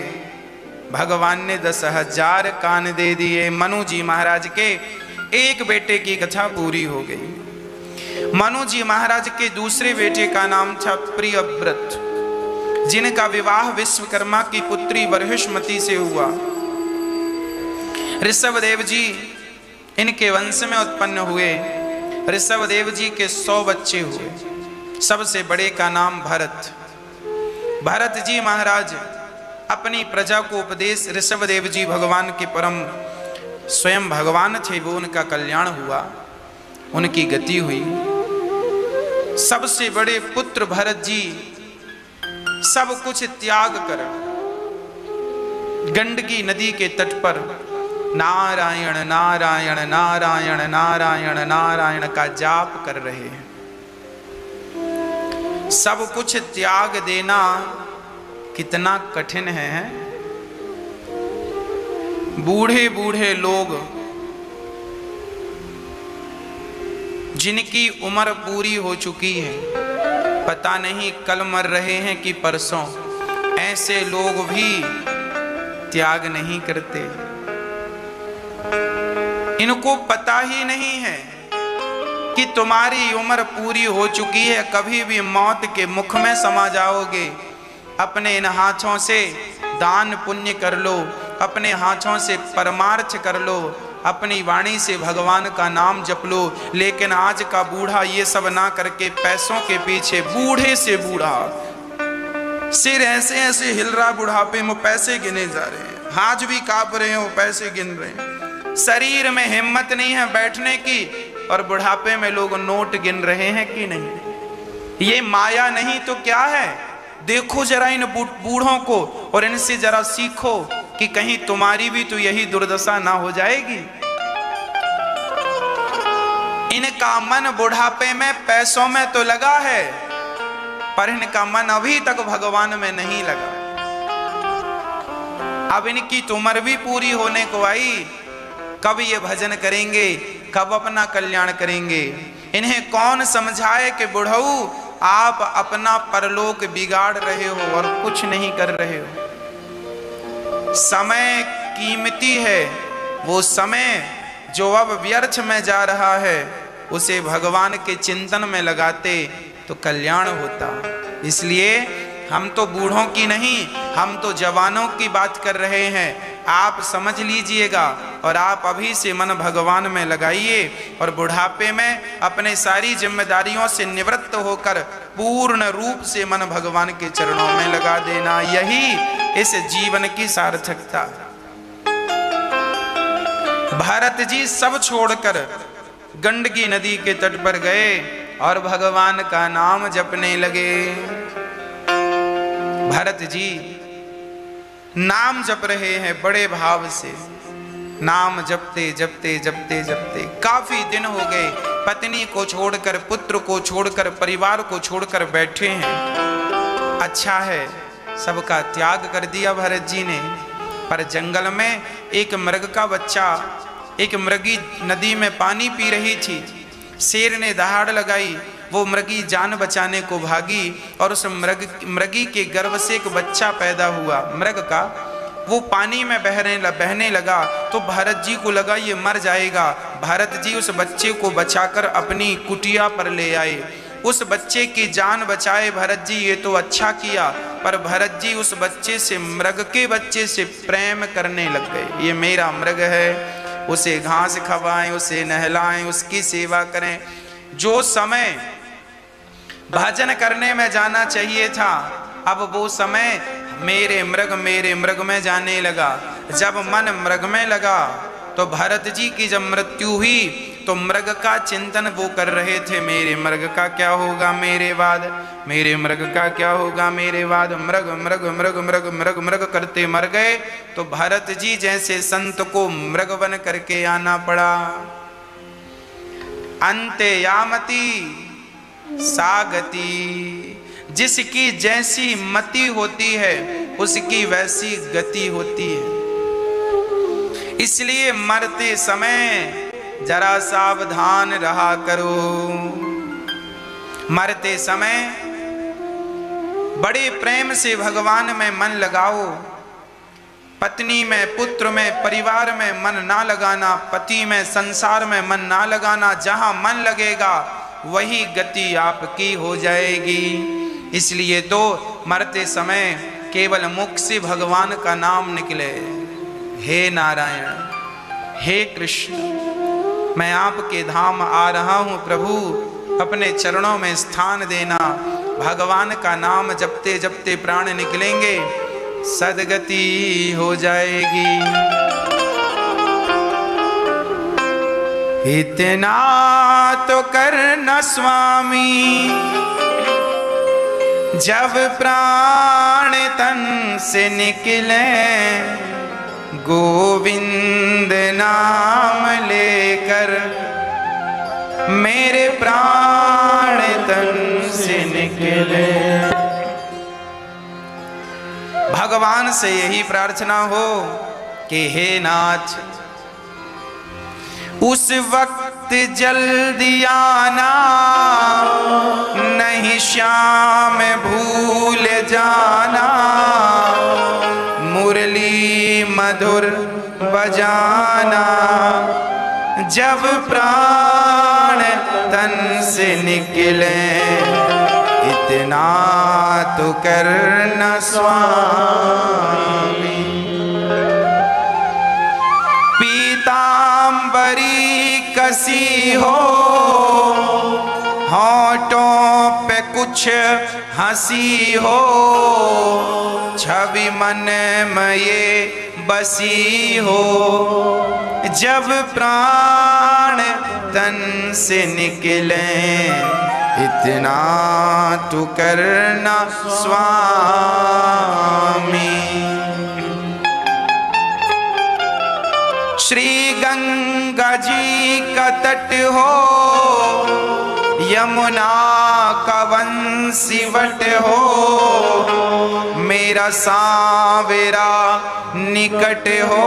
[SPEAKER 1] भगवान ने 10,000 कान दे दिए। मनु जी महाराज के एक बेटे की कथा पूरी हो गई। मनु जी महाराज के दूसरे बेटे का नाम था प्रियव्रत, जिनका विवाह विश्वकर्मा की पुत्री बर्हिष्मति से हुआ। ऋषभदेव जी इनके वंश में उत्पन्न हुए। ऋषभदेव जी के 100 बच्चे हुए। सबसे बड़े का नाम भरत। भरत जी महाराज अपनी प्रजा को उपदेश, ऋषभदेव जी भगवान के परम स्वयं भगवान थे, वो उनका कल्याण हुआ, उनकी गति हुई। सबसे बड़े पुत्र भरत जी सब कुछ त्याग कर गंडकी नदी के तट पर नारायण नारायण नारायण नारायण नारायण का जाप कर रहे हैं। सब कुछ त्याग देना कितना कठिन है। बूढ़े बूढ़े लोग जिनकी उम्र पूरी हो चुकी है, पता नहीं कल मर रहे हैं कि परसों, ऐसे लोग भी त्याग नहीं करते। इनको पता ही नहीं है कि तुम्हारी उम्र पूरी हो चुकी है, कभी भी मौत के मुख में समा जाओगे। अपने इन हाथों से दान पुण्य कर लो, अपने हाथों से परमार्थ कर लो, अपनी वाणी से भगवान का नाम जप लो। लेकिन आज का बूढ़ा ये सब ना करके पैसों के पीछे, बूढ़े से बूढ़ा सिर ऐसे ऐसे हिल रहा, बुढ़ापे में पैसे गिने जा रहे हैं, हाथ भी कांप रहे हो, पैसे गिन रहे हैं, शरीर में हिम्मत नहीं है बैठने की, और बुढ़ापे में लोग नोट गिन रहे हैं कि नहीं। ये माया नहीं तो क्या है? देखो जरा इन बूढ़ों को और इनसे जरा सीखो कि कहीं तुम्हारी भी तो यही दुर्दशा ना हो जाएगी। इनका मन बुढ़ापे में पैसों में तो लगा है, पर इनका मन अभी तक भगवान में नहीं लगा। अब इनकी तो उम्र भी पूरी होने को आई, कब ये भजन करेंगे, कब अपना कल्याण करेंगे। इन्हें कौन समझाए कि बुढ़ऊ आप अपना परलोक बिगाड़ रहे हो और कुछ नहीं कर रहे हो। समय कीमती है, वो समय जो अब व्यर्थ में जा रहा है, उसे भगवान के चिंतन में लगाते तो कल्याण होता। इसलिए हम तो बूढ़ों की नहीं, हम तो जवानों की बात कर रहे हैं। आप समझ लीजिएगा और आप अभी से मन भगवान में लगाइए और बुढ़ापे में अपने सारी जिम्मेदारियों से निवृत्त होकर पूर्ण रूप से मन भगवान के चरणों में लगा देना। यही इस जीवन की सार्थकता। भरत जी सब छोड़कर गंडकी नदी के तट पर गए और भगवान का नाम जपने लगे। भरत जी नाम जप रहे हैं बड़े भाव से, नाम जपते जपते जपते जपते काफी दिन हो गए। पत्नी को छोड़कर, पुत्र को छोड़कर, परिवार को छोड़कर बैठे हैं। अच्छा है, सबका त्याग कर दिया भरत जी ने। पर जंगल में एक मृग का बच्चा, एक मृगी नदी में पानी पी रही थी। शेर ने दहाड़ लगाई, वो मृगी जान बचाने को भागी और उस मृगी के गर्भ से एक बच्चा पैदा हुआ मृग का। वो पानी में बहने लगा तो भरत जी को लगा ये मर जाएगा। भरत जी उस बच्चे को बचाकर अपनी कुटिया पर ले आए, उस बच्चे की जान बचाए भरत जी। ये तो अच्छा किया, पर भरत जी उस बच्चे से, मृग के बच्चे से प्रेम करने लग गए। ये मेरा मृग है, उसे घास खवाएं, उसे नहलाएं, उसकी सेवा करें। जो समय भजन करने में जाना चाहिए था, अब वो समय मेरे मृग में जाने लगा। जब मन मृग में लगा तो भरत जी की जब मृत्यु हुई तो मृग का चिंतन वो कर रहे थे, मेरे मृग का क्या होगा मेरे बाद, मेरे मृग का क्या होगा मेरे बाद। मृग मृग मृग मृग मृग मृग करते मर गए। तो भरत जी जैसे संत को मृग बन करके आना पड़ा। अंते यामति सागति, जिसकी जैसी मति होती है उसकी वैसी गति होती है। इसलिए मरते समय जरा सावधान रहा करो। मरते समय बड़े प्रेम से भगवान में मन लगाओ। पत्नी में, पुत्र में, परिवार में मन ना लगाना, पति में, संसार में मन ना लगाना। जहां मन लगेगा वही गति आपकी हो जाएगी। इसलिए तो मरते समय केवल मुख से भगवान का नाम निकले, हे नारायण, हे कृष्ण, मैं आपके धाम आ रहा हूँ प्रभु, अपने चरणों में स्थान देना। भगवान का नाम जपते जपते प्राण निकलेंगे, सदगति हो जाएगी। इतना तो करना स्वामी, जब प्राण तन से निकले गोविंद नाम लेकर, मेरे प्राण तन से निकले। भगवान से यही प्रार्थना हो कि हे नाथ, उस वक्त जल्दी आना, नहीं श्याम भूल जाना, मुरली मधुर बजाना, जब प्राण तन से निकले, इतना तो करना स्वामी। पीतांबरी कसी हो, होठों पे कुछ हंसी हो, छवि मन में ये बसी हो, जब प्राण तन से निकले, इतना तू करना स्वामी। श्री गंगा जी का तट हो, यमुना का वंशीवट हो, मेरा सांवरा निकट हो,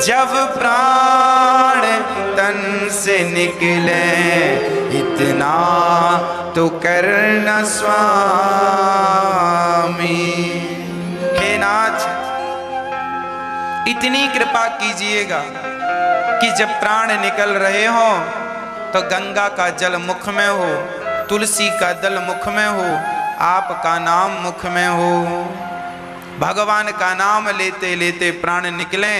[SPEAKER 1] जब प्राण तन से निकले, इतना तो करना स्वामी। हे नाथ, इतनी कृपा कीजिएगा कि जब प्राण निकल रहे हो तो गंगा का जल मुख में हो, तुलसी का दल मुख में हो, आपका नाम मुख में हो, भगवान का नाम लेते लेते प्राण निकले।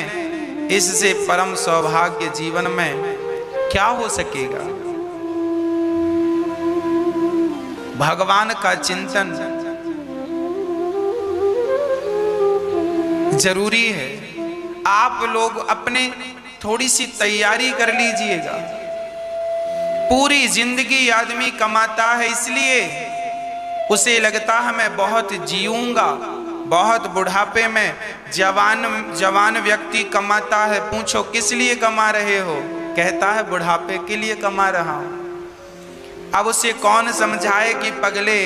[SPEAKER 1] इससे परम सौभाग्य जीवन में क्या हो सकेगा। भगवान का चिंतन जरूरी है। आप लोग अपने थोड़ी सी तैयारी कर लीजिएगा। पूरी जिंदगी आदमी कमाता है, इसलिए उसे लगता है मैं बहुत जीऊंगा, बहुत बुढ़ापे में। जवान व्यक्ति कमाता है, पूछो किस लिए कमा रहे हो, कहता है बुढ़ापे के लिए कमा रहा हूं। अब उसे कौन समझाए कि पगले,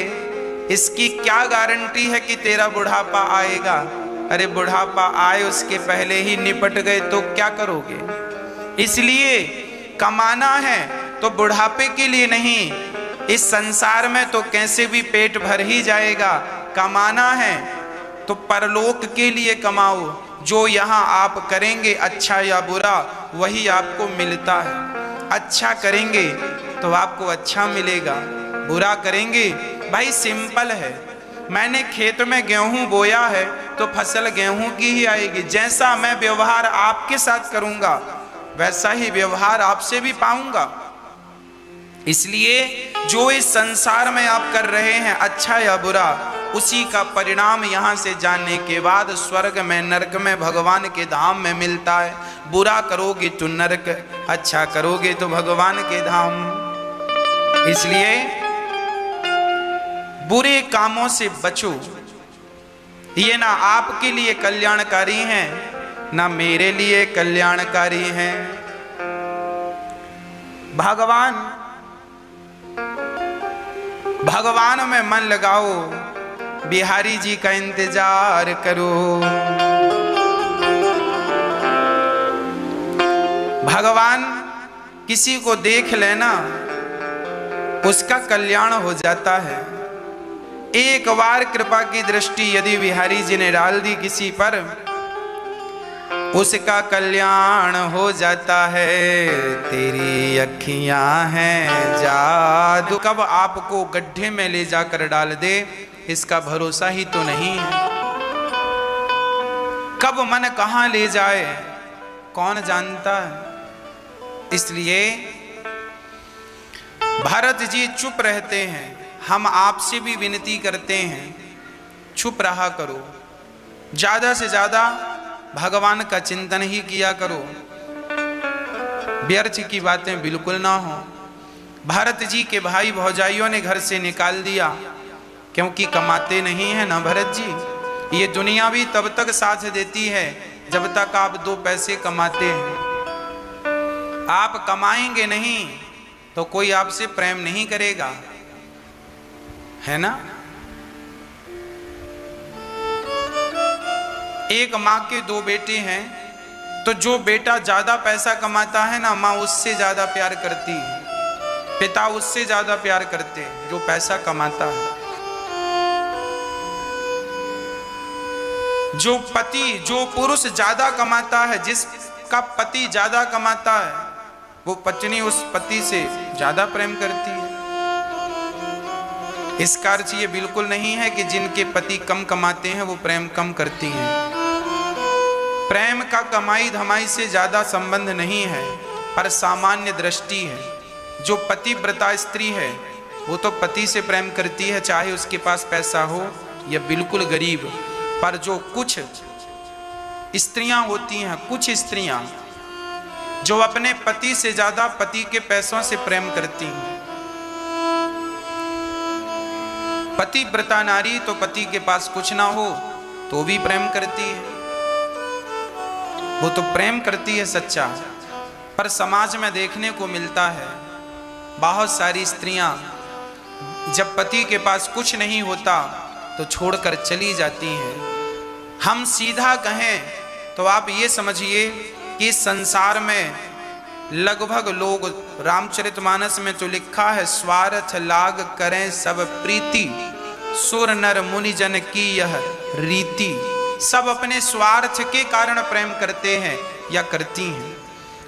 [SPEAKER 1] इसकी क्या गारंटी है कि तेरा बुढ़ापा आएगा। अरे बुढ़ापा आए उसके पहले ही निपट गए तो क्या करोगे। इसलिए कमाना है तो बुढ़ापे के लिए नहीं, इस संसार में तो कैसे भी पेट भर ही जाएगा। कमाना है तो परलोक के लिए कमाओ। जो यहाँ आप करेंगे अच्छा या बुरा, वही आपको मिलता है। अच्छा करेंगे तो आपको अच्छा मिलेगा, बुरा करेंगे भाई सिंपल है। मैंने खेत में गेहूं बोया है तो फसल गेहूं की ही आएगी। जैसा मैं व्यवहार आपके साथ करूंगा वैसा ही व्यवहार आपसे भी पाऊंगा। इसलिए जो इस संसार में आप कर रहे हैं अच्छा या बुरा, उसी का परिणाम यहाँ से जानने के बाद स्वर्ग में, नरक में, भगवान के धाम में मिलता है। बुरा करोगे तो नरक, अच्छा करोगे तो भगवान के धाम। इसलिए बुरे कामों से बचो। ये ना आपके लिए कल्याणकारी हैं ना मेरे लिए कल्याणकारी हैं। भगवान में मन लगाओ, बिहारी जी का इंतजार करो। भगवान किसी को देख लेना, उसका कल्याण हो जाता है। एक बार कृपा की दृष्टि यदि बिहारी जी ने डाल दी किसी पर, उसका कल्याण हो जाता है। तेरी अखियां हैं जादू, कब आपको गड्ढे में ले जाकर डाल दे इसका भरोसा ही तो नहीं है। कब मन कहां ले जाए कौन जानता है। इसलिए भरत जी चुप रहते हैं। हम आपसे भी विनती करते हैं, चुप रहा करो, ज्यादा से ज्यादा भगवान का चिंतन ही किया करो। व्यर्थ की बातें बिल्कुल ना हो। भरत जी के भाई भौजाइयों ने घर से निकाल दिया, क्योंकि कमाते नहीं है ना भरत जी। ये दुनिया भी तब तक साथ देती है जब तक आप 2 पैसे कमाते हैं। आप कमाएंगे नहीं तो कोई आपसे प्रेम नहीं करेगा, है ना। एक माँ के 2 बेटे हैं, तो जो बेटा ज्यादा पैसा कमाता है ना, माँ उससे ज्यादा प्यार करती है, पिता उससे ज्यादा प्यार करते हैं जो पैसा कमाता है। जो पुरुष ज्यादा कमाता है, जिसका पति ज्यादा कमाता है, वो पत्नी उस पति से ज्यादा प्रेम करती है। इसका अर्थ ये बिल्कुल नहीं है कि जिनके पति कम कमाते हैं वो प्रेम कम करती हैं। प्रेम का कमाई धमाई से ज्यादा संबंध नहीं है, पर सामान्य दृष्टि है। जो पतिव्रता स्त्री है वो तो पति से प्रेम करती है, चाहे उसके पास पैसा हो या बिल्कुल गरीब। पर जो कुछ स्त्रियां होती हैं, कुछ स्त्रियां जो अपने पति से ज्यादा पति के पैसों से प्रेम करती हैं। पतिव्रता नारी तो पति के पास कुछ ना हो तो भी प्रेम करती है, वो तो प्रेम करती है सच्चा। पर समाज में देखने को मिलता है बहुत सारी स्त्रियां जब पति के पास कुछ नहीं होता तो छोड़कर चली जाती हैं। हम सीधा कहें तो आप ये समझिए कि संसार में लगभग लोग, रामचरितमानस में तो लिखा है, स्वार्थ लाग करें सब प्रीति, सुर नर मुनि जन की यह रीति। सब अपने स्वार्थ के कारण प्रेम करते हैं या करती हैं।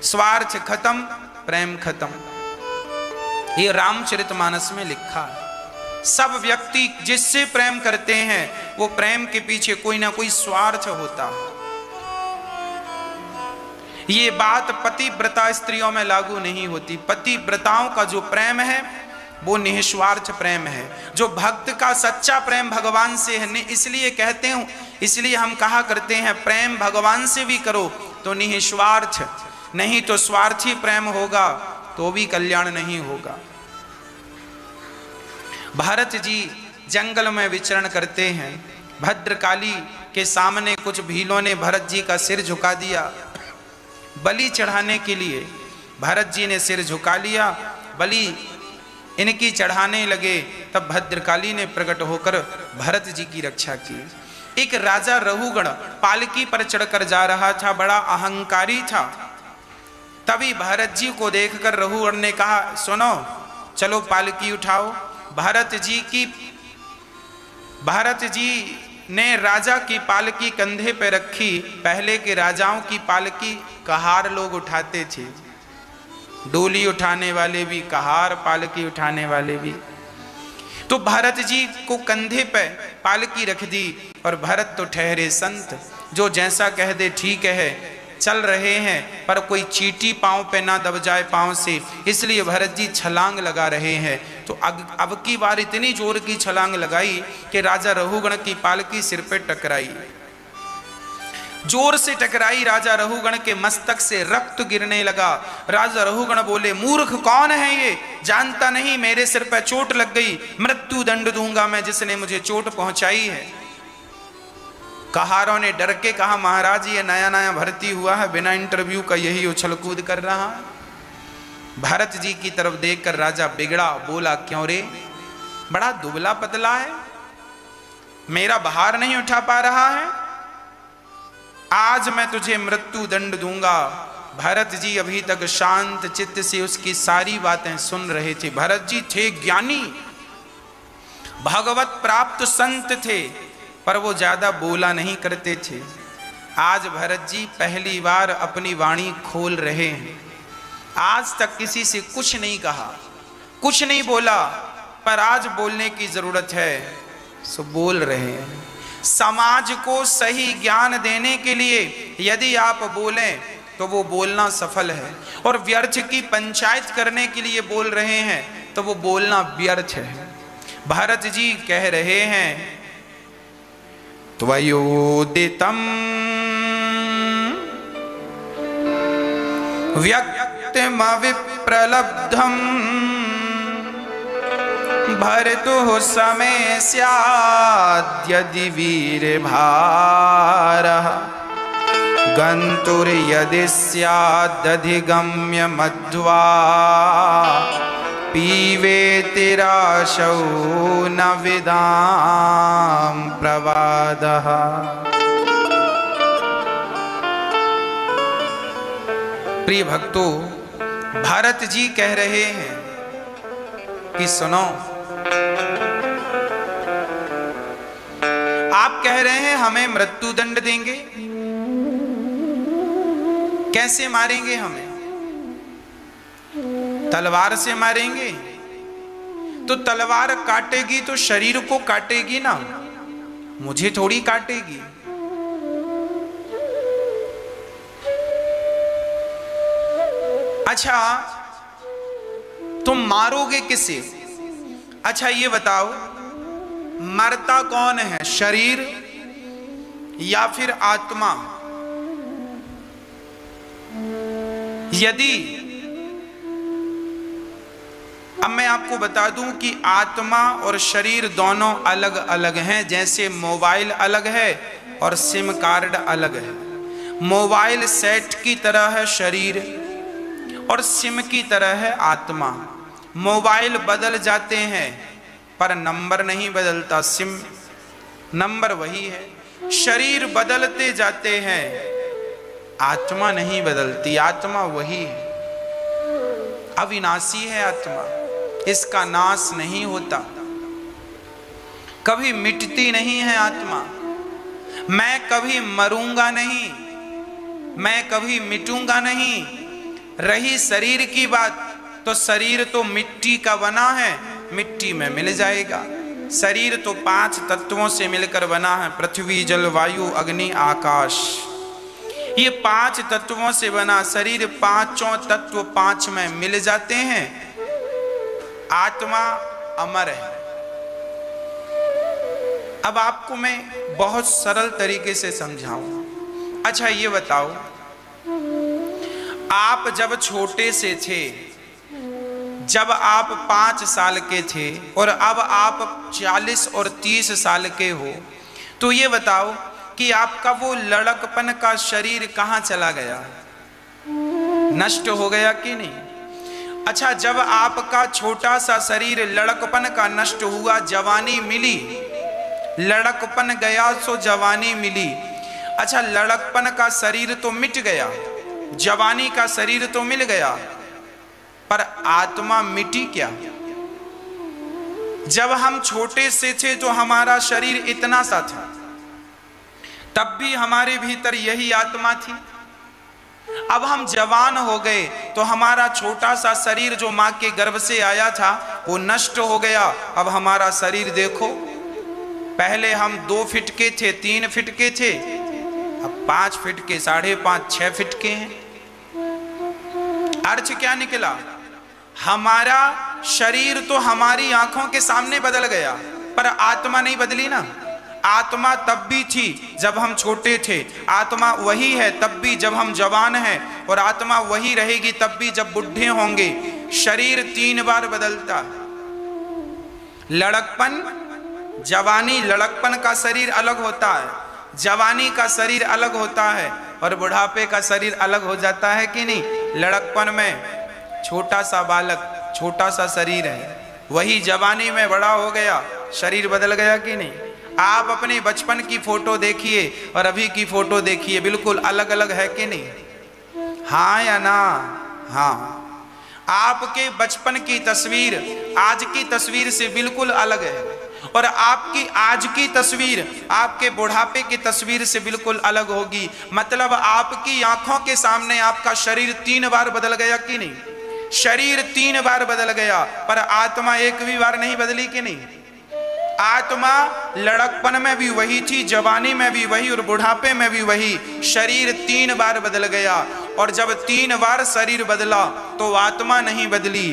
[SPEAKER 1] स्वार्थ खत्म, प्रेम खत्म, ये रामचरितमानस में लिखा है। सब व्यक्ति जिससे प्रेम करते हैं वो प्रेम के पीछे कोई ना कोई स्वार्थ होता है। ये बात पतिव्रता स्त्रियों में लागू नहीं होती। पतिव्रताओं का जो प्रेम है वो निस्वार्थ प्रेम है। जो भक्त का सच्चा प्रेम भगवान से है, इसलिए कहते हूं, इसलिए हम कहा करते हैं प्रेम भगवान से भी करो तो निस्वार्थ, नहीं तो स्वार्थी प्रेम होगा तो भी कल्याण नहीं होगा। भरत जी जंगल में विचरण करते हैं। भद्रकाली के सामने कुछ भीलों ने भरत जी का सिर झुका दिया बलि चढ़ाने के लिए। भरत जी ने सिर झुका लिया, बलि इनकी चढ़ाने लगे, तब भद्रकाली ने प्रकट होकर भरत जी की रक्षा की। एक राजा रहुगण पालकी पर चढ़कर जा रहा था, बड़ा अहंकारी था। तभी भरत जी को देखकर रहुगण ने कहा, सुनो चलो पालकी उठाओ। भरत जी ने राजा की पालकी कंधे पे रखी। पहले के राजाओं की पालकी कहार लोग उठाते थे, डोली उठाने वाले भी, कहार पालकी उठाने वाले भी। तो भरत जी को कंधे पे पालकी रख दी और भरत तो ठहरे संत, जो जैसा कह दे ठीक है, चल रहे हैं पर कोई चींटी पांव पे ना दब जाए पांव से, इसलिए भरत जी छलांग लगा रहे हैं। तो अब की बार इतनी जोर की छलांग लगाई कि राजा रहुगण की पालकी सिर पे टकराई, जोर से टकराई। राजा रहुगण के मस्तक से रक्त गिरने लगा। राजा रहुगण बोले, मूर्ख कौन है ये, जानता नहीं मेरे सिर पे चोट लग गई, मृत्यु दंड दूंगा मैं जिसने मुझे चोट पहुंचाई है। कहारों ने डर के कहा, महाराज ये नया नया भर्ती हुआ है, बिना इंटरव्यू का यही उछल कूद कर रहा है। भरत जी की तरफ देखकर राजा बिगड़ा, बोला, क्यों रे, बड़ा दुबला पतला है, मेरा भार नहीं उठा पा रहा है, आज मैं तुझे मृत्यु दंड दूंगा। भरत जी अभी तक शांत चित्त से उसकी सारी बातें सुन रहे थे। भरत जी थे ज्ञानी, भगवत प्राप्त संत थे, पर वो ज्यादा बोला नहीं करते थे। आज भरत जी पहली बार अपनी वाणी खोल रहे हैं। आज तक किसी से कुछ नहीं कहा, कुछ नहीं बोला, पर आज बोलने की जरूरत है, सो बोल रहे हैं। समाज को सही ज्ञान देने के लिए यदि आप बोलें तो वो बोलना सफल है, और व्यर्थ की पंचायत करने के लिए बोल रहे हैं तो वो बोलना व्यर्थ है। भरत जी कह रहे हैं, त्वयोदितम् व्यक्तित्वम कृतिमविप्रलब्धम् भर्तुः समय स्याद्यदि वीरभारः गन्तुर्यदि स्यादधिगम्य मध्वा पीवेतिराशौ न विदां प्रवादः। प्रिय भक्तों, भारत जी कह रहे हैं कि सुनो, आप कह रहे हैं हमें मृत्यु दंड देंगे, कैसे मारेंगे? हमें तलवार से मारेंगे, तो तलवार काटेगी तो शरीर को काटेगी ना, मुझे थोड़ी काटेगी। अच्छा, तुम मारोगे किसे? अच्छा ये बताओ, मरता कौन है, शरीर या फिर आत्मा? यदि अब मैं आपको बता दूं कि आत्मा और शरीर दोनों अलग अलग हैं, जैसे मोबाइल अलग है और सिम कार्ड अलग है। मोबाइल सेट की तरह है शरीर और सिम की तरह है आत्मा। मोबाइल बदल जाते हैं पर नंबर नहीं बदलता, सिम नंबर वही है। शरीर बदलते जाते हैं, आत्मा नहीं बदलती, आत्मा वही है, अविनाशी है आत्मा, इसका नाश नहीं होता, कभी मिटती नहीं है आत्मा। मैं कभी मरूंगा नहीं, मैं कभी मिटूंगा नहीं। रही शरीर की बात, तो शरीर तो मिट्टी का बना है, मिट्टी में मिल जाएगा। शरीर तो 5 तत्वों से मिलकर बना है, पृथ्वी जल वायु अग्नि आकाश। ये 5 तत्वों से बना शरीर, पांचों तत्व 5 में मिल जाते हैं। आत्मा अमर है। अब आपको मैं बहुत सरल तरीके से समझाऊं। अच्छा ये बताओ, आप जब छोटे से थे, जब आप 5 साल के थे और अब आप 40 और 30 साल के हो, तो ये बताओ कि आपका वो लड़कपन का शरीर कहाँ चला गया? नष्ट हो गया कि नहीं? अच्छा, जब आपका छोटा सा शरीर लड़कपन का नष्ट हुआ, जवानी मिली, लड़कपन गया सो जवानी मिली। अच्छा, लड़कपन का शरीर तो मिट गया, जवानी का शरीर तो मिल गया, पर आत्मा मिटी क्या? जब हम छोटे से थे तो हमारा शरीर इतना सा था, तब भी हमारे भीतर यही आत्मा थी। अब हम जवान हो गए तो हमारा छोटा सा शरीर जो मां के गर्भ से आया था वो नष्ट हो गया। अब हमारा शरीर देखो, पहले हम 2 फीट के थे, 3 फीट के थे, अब 5 फीट के, 5.5, 6 फीट के हैं। अर्थ क्या निकला? हमारा शरीर तो हमारी आंखों के सामने बदल गया, पर आत्मा नहीं बदली ना। आत्मा तब भी थी जब हम छोटे थे, आत्मा वही है तब भी जब हम जवान हैं, और आत्मा वही रहेगी तब भी जब बुढ़े होंगे। शरीर 3 बार बदलता, लड़कपन, जवानी, लड़कपन का शरीर अलग होता है, जवानी का शरीर अलग होता है, और बुढ़ापे का शरीर अलग हो जाता है कि नहीं? लड़कपन में छोटा सा बालक, छोटा सा शरीर है, वही जवानी में बड़ा हो गया, शरीर बदल गया कि नहीं? आप अपने बचपन की फोटो देखिए और अभी की फोटो देखिए, बिल्कुल अलग अलग है कि नहीं? हाँ या ना? हाँ। आपके बचपन की तस्वीर आज की तस्वीर से बिल्कुल अलग है, और आपकी आज की तस्वीर आपके बुढ़ापे की तस्वीर से बिल्कुल अलग होगी। मतलब आपकी आंखों के सामने आपका शरीर 3 बार बदल गया कि नहीं? शरीर 3 बार बदल गया, पर आत्मा एक भी बार नहीं बदली कि नहीं? आत्मा लड़कपन में भी वही थी, जवानी में भी वही, और बुढ़ापे में भी वही। शरीर 3 बार बदल गया, और जब 3 बार शरीर बदला तो आत्मा नहीं बदली।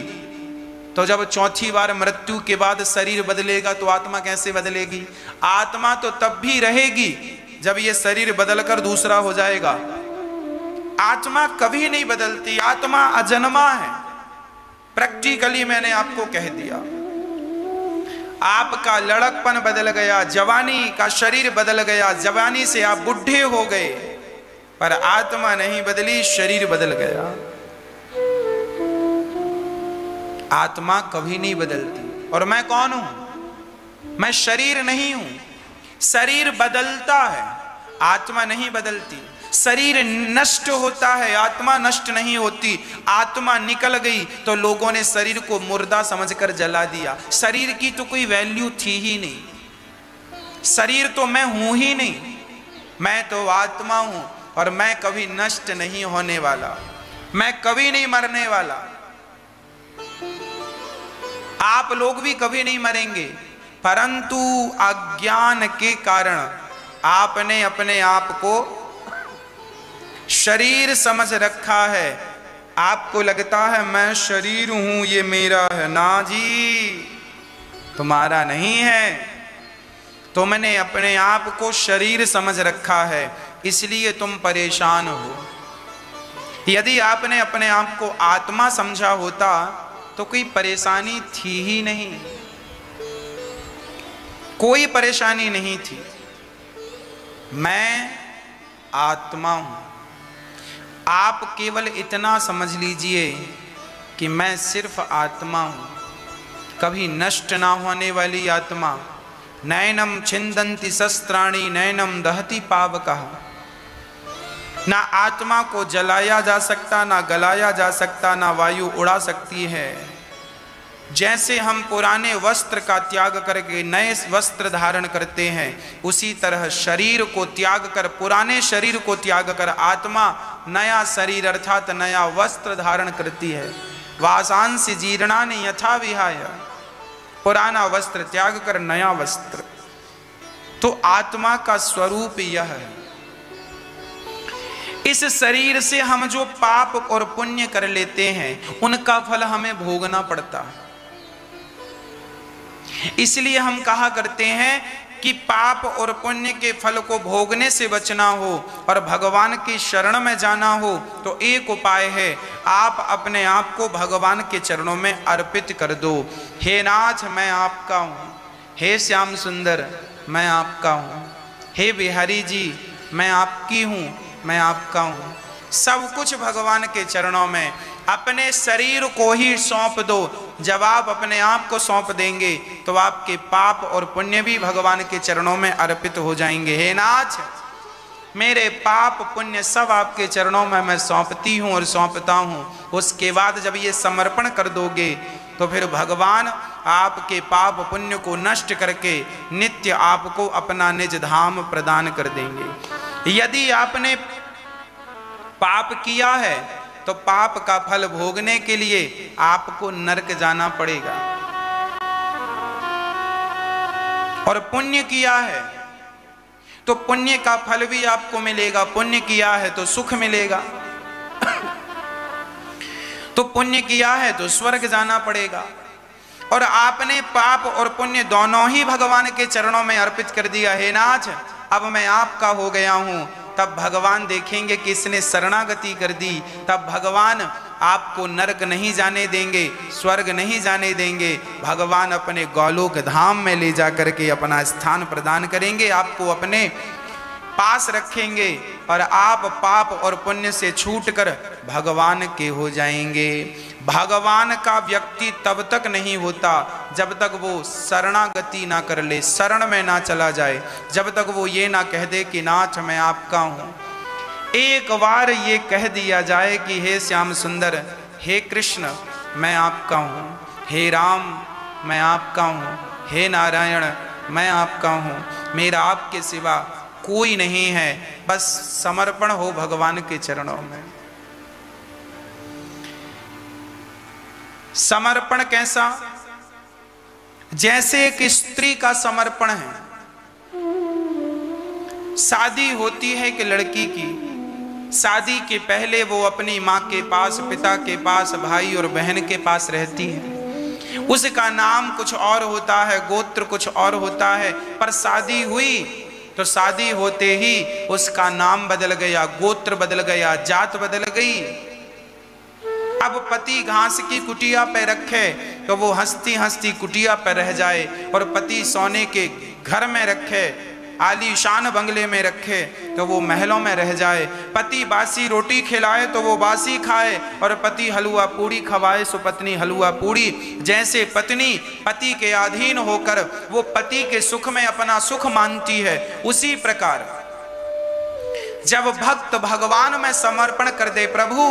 [SPEAKER 1] तो जब 4थी बार मृत्यु के बाद शरीर बदलेगा तो आत्मा कैसे बदलेगी? आत्मा तो तब भी रहेगी जब ये शरीर बदलकर दूसरा हो जाएगा। आत्मा कभी नहीं बदलती, आत्मा अजन्मा है। प्रैक्टिकली मैंने आपको कह दिया। आपका लड़कपन बदल गया, जवानी का शरीर बदल गया, जवानी से आप बुढ़े हो गए, पर आत्मा नहीं बदली, शरीर बदल गया। आत्मा कभी नहीं बदलती। और मैं कौन हूं? मैं शरीर नहीं हूं। शरीर बदलता है, आत्मा नहीं बदलती। शरीर नष्ट होता है, आत्मा नष्ट नहीं होती। आत्मा निकल गई तो लोगों ने शरीर को मुर्दा समझकर जला दिया। शरीर की तो कोई वैल्यू थी ही नहीं। शरीर तो मैं हूं ही नहीं, मैं तो आत्मा हूं और मैं कभी नष्ट नहीं होने वाला, मैं कभी नहीं मरने वाला। आप लोग भी कभी नहीं मरेंगे, परंतु अज्ञान के कारण आपने अपने आप को शरीर समझ रखा है। आपको लगता है मैं शरीर हूं, ये मेरा है। ना जी, तुम्हारा नहीं है। तुमने अपने आप को शरीर समझ रखा है, इसलिए तुम परेशान हो। यदि आपने अपने आप को आत्मा समझा होता तो कोई परेशानी थी ही नहीं, कोई परेशानी नहीं थी। मैं आत्मा हूं। आप केवल इतना समझ लीजिए कि मैं सिर्फ आत्मा हूं, कभी नष्ट ना होने वाली आत्मा। नैनम छिंदन्ति शस्त्राणि नैनम दहति पावकः। ना आत्मा को जलाया जा सकता, ना गलाया जा सकता, ना वायु उड़ा सकती है। जैसे हम पुराने वस्त्र का त्याग करके नए वस्त्र धारण करते हैं, उसी तरह शरीर को त्याग कर, पुराने शरीर को त्याग कर आत्मा नया शरीर अर्थात नया वस्त्र धारण करती है। वासांसि जीर्णानि यथा विहाय। पुराना वस्त्र त्याग कर नया वस्त्र। तो आत्मा का स्वरूप यह है। इस शरीर से हम जो पाप और पुण्य कर लेते हैं, उनका फल हमें भोगना पड़ता है। इसलिए हम कहा करते हैं कि पाप और पुण्य के फल को भोगने से बचना हो और भगवान की शरण में जाना हो तो एक उपाय है, आप अपने आप को भगवान के चरणों में अर्पित कर दो। हे नाथ मैं आपका हूँ, हे श्याम सुंदर मैं आपका हूँ, हे बिहारी जी मैं आपकी हूँ, मैं आपका हूँ। सब कुछ भगवान के चरणों में, अपने शरीर को ही सौंप दो। जब आप अपने आप को सौंप देंगे तो आपके पाप और पुण्य भी भगवान के चरणों में अर्पित हो जाएंगे। हे नाथ मेरे पाप पुण्य सब आपके चरणों में मैं सौंपती हूँ और सौंपता हूँ। उसके बाद जब ये समर्पण कर दोगे तो फिर भगवान आपके पाप पुण्य को नष्ट करके नित्य आपको अपना निज धाम प्रदान कर देंगे। यदि आपने पाप किया है तो पाप का फल भोगने के लिए आपको नरक जाना पड़ेगा, और पुण्य किया है तो पुण्य का फल भी आपको मिलेगा। पुण्य किया है तो सुख मिलेगा, तो पुण्य किया है तो स्वर्ग जाना पड़ेगा। और आपने पाप और पुण्य दोनों ही भगवान के चरणों में अर्पित कर दिया। हे नाथ अब मैं आपका हो गया हूं। तब भगवान देखेंगे कि इसने शरणागति कर दी, तब भगवान आपको नरक नहीं जाने देंगे, स्वर्ग नहीं जाने देंगे। भगवान अपने गोलोक धाम में ले जा करके अपना स्थान प्रदान करेंगे, आपको अपने पास रखेंगे और आप पाप और पुण्य से छूटकर भगवान के हो जाएंगे। भगवान का व्यक्ति तब तक नहीं होता जब तक वो शरणागति ना कर ले, शरण में ना चला जाए, जब तक वो ये ना कह दे कि नाथ मैं आपका हूँ। एक बार ये कह दिया जाए कि हे श्याम सुंदर, हे कृष्ण मैं आपका हूँ, हे राम मैं आपका हूँ, हे नारायण मैं आपका हूँ, मेरा आपके सिवा कोई नहीं है, बस समर्पण हो भगवान के चरणों में। समर्पण कैसा? जैसे एक स्त्री का समर्पण है। शादी होती है कि लड़की की, शादी के पहले वो अपनी माँ के पास, पिता के पास, भाई और बहन के पास रहती है। उसका नाम कुछ और होता है, गोत्र कुछ और होता है, पर शादी हुई तो शादी होते ही उसका नाम बदल गया, गोत्र बदल गया, जात बदल गई। अब पति घास की कुटिया पे रखे तो वो हंसती हंसती कुटिया पर रह जाए, और पति सोने के घर में रखे, आलीशान बंगले में रखे तो वो महलों में रह जाए। पति बासी रोटी खिलाए तो वो बासी खाए, और पति हलवा पूड़ी खवाए सो पत्नी हलवा पूड़ी। जैसे पत्नी पति के अधीन होकर वो पति के सुख में अपना सुख मानती है, उसी प्रकार जब भक्त भगवान में समर्पण कर दे, प्रभु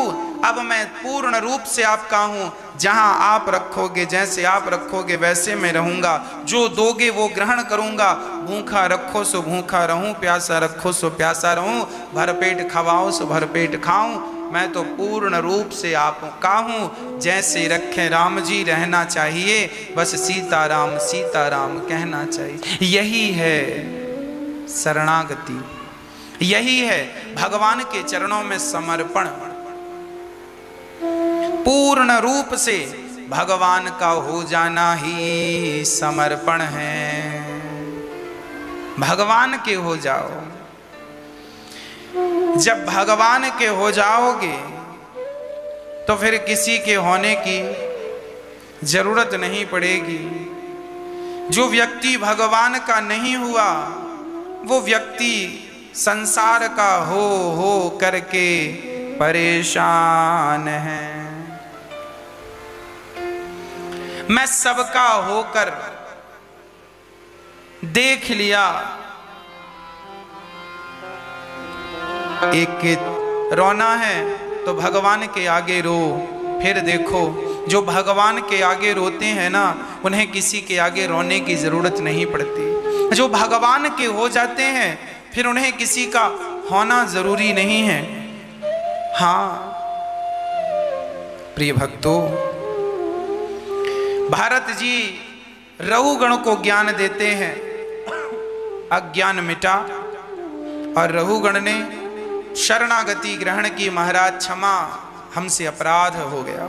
[SPEAKER 1] अब मैं पूर्ण रूप से आपका हूं, जहां आप रखोगे, जैसे आप रखोगे वैसे मैं रहूंगा, जो दोगे वो ग्रहण करूंगा, भूखा रखो सो भूखा रहूं, प्यासा रखो सो प्यासा रहूं, भरपेट खवाओ सो भरपेट खाऊं, मैं तो पूर्ण रूप से आपका हूं, जैसे रखे राम जी रहना चाहिए, बस सीताराम सीताराम कहना चाहिए। यही है शरणागति, यही है भगवान के चरणों में समर्पण। पूर्ण रूप से भगवान का हो जाना ही समर्पण है। भगवान के हो जाओ। जब भगवान के हो जाओगे तो फिर किसी के होने की जरूरत नहीं पड़ेगी। जो व्यक्ति भगवान का नहीं हुआ वो व्यक्ति संसार का हो करके परेशान है। मैं सबका होकर देख लिया, एक रोना है तो भगवान के आगे रो, फिर देखो जो भगवान के आगे रोते हैं ना, उन्हें किसी के आगे रोने की जरूरत नहीं पड़ती। जो भगवान के हो जाते हैं फिर उन्हें किसी का होना जरूरी नहीं है। हाँ प्रिय भक्तों, भारत जी रहुगण को ज्ञान देते हैं, अज्ञान मिटा, और रहुगण ने शरणागति ग्रहण की, महाराज क्षमा हमसे अपराध हो गया।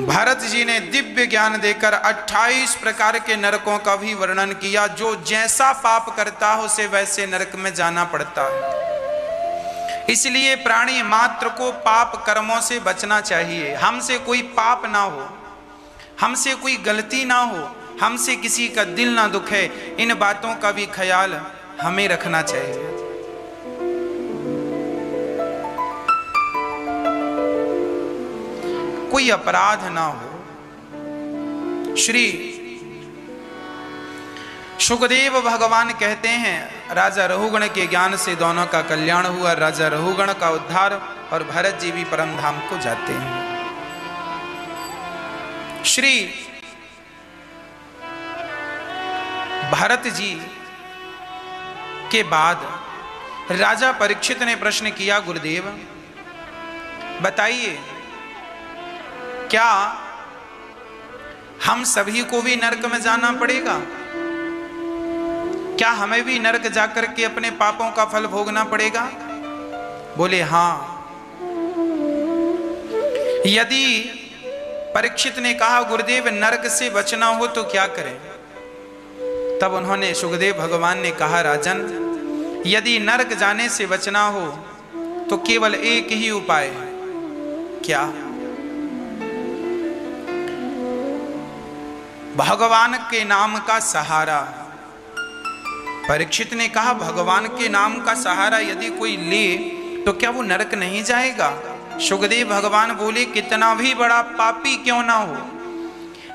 [SPEAKER 1] भारत जी ने दिव्य ज्ञान देकर 28 प्रकार के नरकों का भी वर्णन किया। जो जैसा पाप करता हो उसे वैसे नरक में जाना पड़ता है। इसलिए प्राणी मात्र को पाप कर्मों से बचना चाहिए। हमसे कोई पाप ना हो, हमसे कोई गलती ना हो, हमसे किसी का दिल ना दुखे, इन बातों का भी ख्याल हमें रखना चाहिए। कोई अपराध ना हो। श्री सुखदेव भगवान कहते हैं राजा रहुगण के ज्ञान से दोनों का कल्याण हुआ, राजा रहुगण का उद्धार, और भरत जी भी परम धाम को जाते हैं। श्री भरत जी के बाद राजा परीक्षित ने प्रश्न किया, गुरुदेव बताइए क्या हम सभी को भी नरक में जाना पड़ेगा? क्या हमें भी नरक जाकर के अपने पापों का फल भोगना पड़ेगा? बोले हाँ। यदि परीक्षित ने कहा गुरुदेव नरक से बचना हो तो क्या करें? तब उन्होंने सुखदेव भगवान ने कहा, राजन यदि नरक जाने से बचना हो तो केवल एक ही उपाय है। क्या? भगवान के नाम का सहारा। परीक्षित ने कहा भगवान के नाम का सहारा यदि कोई ले तो क्या वो नरक नहीं जाएगा? सुखदेव भगवान बोले कितना भी बड़ा पापी क्यों ना हो,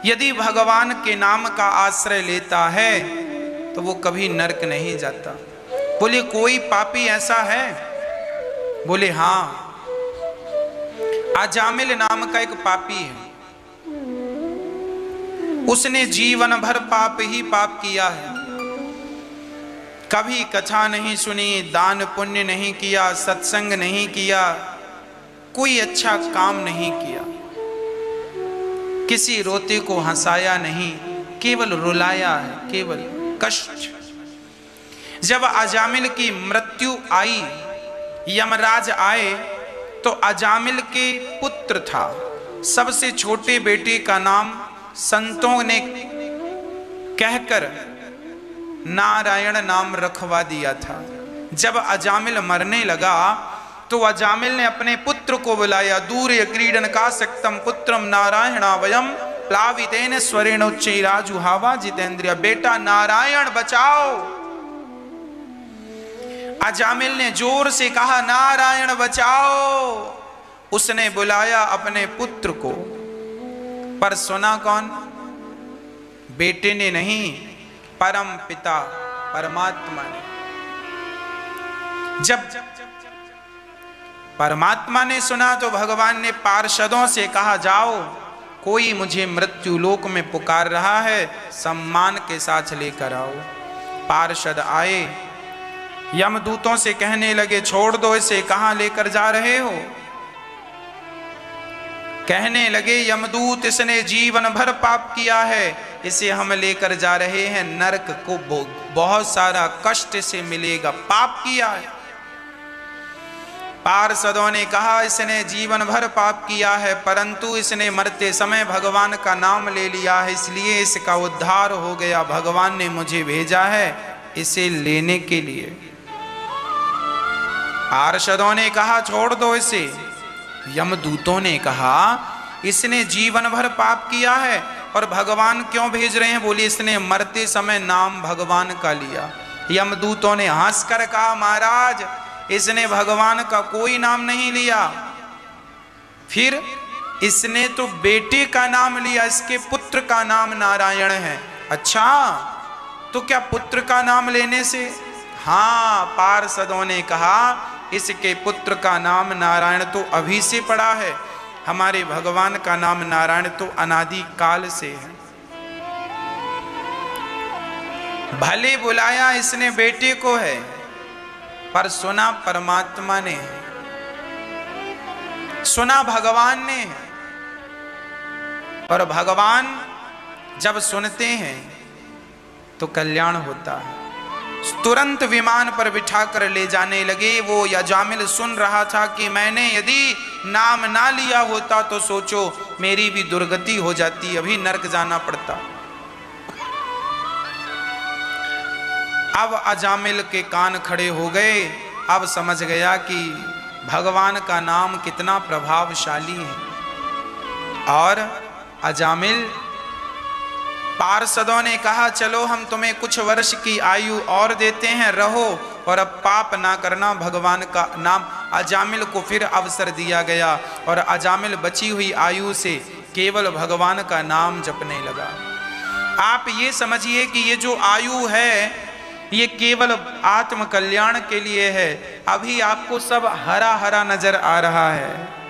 [SPEAKER 1] यदि भगवान के नाम का आश्रय लेता है तो वो कभी नरक नहीं जाता। बोले कोई पापी ऐसा है? बोले हाँ, अजामिल नाम का एक पापी है, उसने जीवन भर पाप ही पाप किया है। कभी कथा नहीं सुनी, दान पुण्य नहीं किया, सत्संग नहीं किया, कोई अच्छा काम नहीं किया, किसी रोते को हंसाया नहीं, केवल रुलाया है, केवल कष्ट। जब अजामिल की मृत्यु आई, यमराज आए, तो अजामिल के पुत्र था, सबसे छोटे बेटे का नाम संतों ने कहकर नारायण नाम रखवा दिया था। जब अजामिल मरने लगा तो अजामिल ने अपने पुत्र को बुलाया। दूरे क्रीडन का सक्तम पुत्रम नारायणा वयम प्लावितेन स्वरेण उच्चैराजुहावा जितेंद्रिय। बेटा नारायण बचाओ। अजामिल ने जोर से कहा नारायण बचाओ। उसने बुलाया अपने पुत्र को, पर सुना कौन? बेटे ने नहीं, परम पिता परमात्मा ने। जब परमात्मा ने सुना तो भगवान ने पार्षदों से कहा जाओ, कोई मुझे मृत्यु लोक में पुकार रहा है, सम्मान के साथ लेकर आओ। पार्षद आए, यमदूतों से कहने लगे छोड़ दो इसे, कहां लेकर जा रहे हो? कहने लगे यमदूत इसने जीवन भर पाप किया है, इसे हम लेकर जा रहे हैं नरक को, बहुत सारा कष्ट से मिलेगा, पाप किया है। पार्षदों ने कहा इसने जीवन भर पाप किया है, परंतु इसने मरते समय भगवान का नाम ले लिया है, इसलिए इसका उद्धार हो गया। भगवान ने मुझे भेजा है इसे लेने के लिए। पार्षदों ने कहा छोड़ दो इसे। यमदूतों ने कहा इसने जीवन भर पाप किया है और भगवान क्यों भेज रहे हैं? बोली इसने मरते समय नाम भगवान का लिया। यमदूतों ने हंसकर कहा महाराज इसने भगवान का कोई नाम नहीं लिया, फिर इसने तो बेटे का नाम लिया, इसके पुत्र का नाम नारायण है। अच्छा, तो क्या पुत्र का नाम लेने से? हाँ, पार्षदों ने कहा इसके पुत्र का नाम नारायण तो अभी से पड़ा है, हमारे भगवान का नाम नारायण तो अनादि काल से है। भले बुलाया इसने बेटे को है, पर सुना परमात्मा ने है, सुना भगवान ने है। और भगवान जब सुनते हैं तो कल्याण होता है। तुरंत विमान पर बिठाकर ले जाने लगे। वो अजामिल सुन रहा था कि मैंने यदि नाम ना लिया होता तो सोचो मेरी भी दुर्गति हो जाती, अभी नरक जाना पड़ता। अब अजामिल के कान खड़े हो गए, अब समझ गया कि भगवान का नाम कितना प्रभावशाली है। और अजामिल, पार्षदों ने कहा चलो हम तुम्हें कुछ वर्ष की आयु और देते हैं, रहो और अब पाप ना करना, भगवान का नाम। अजामिल को फिर अवसर दिया गया और अजामिल बची हुई आयु से केवल भगवान का नाम जपने लगा। आप ये समझिए कि ये जो आयु है ये केवल आत्म कल्याण के लिए है। अभी आपको सब हरा हरा नजर आ रहा है,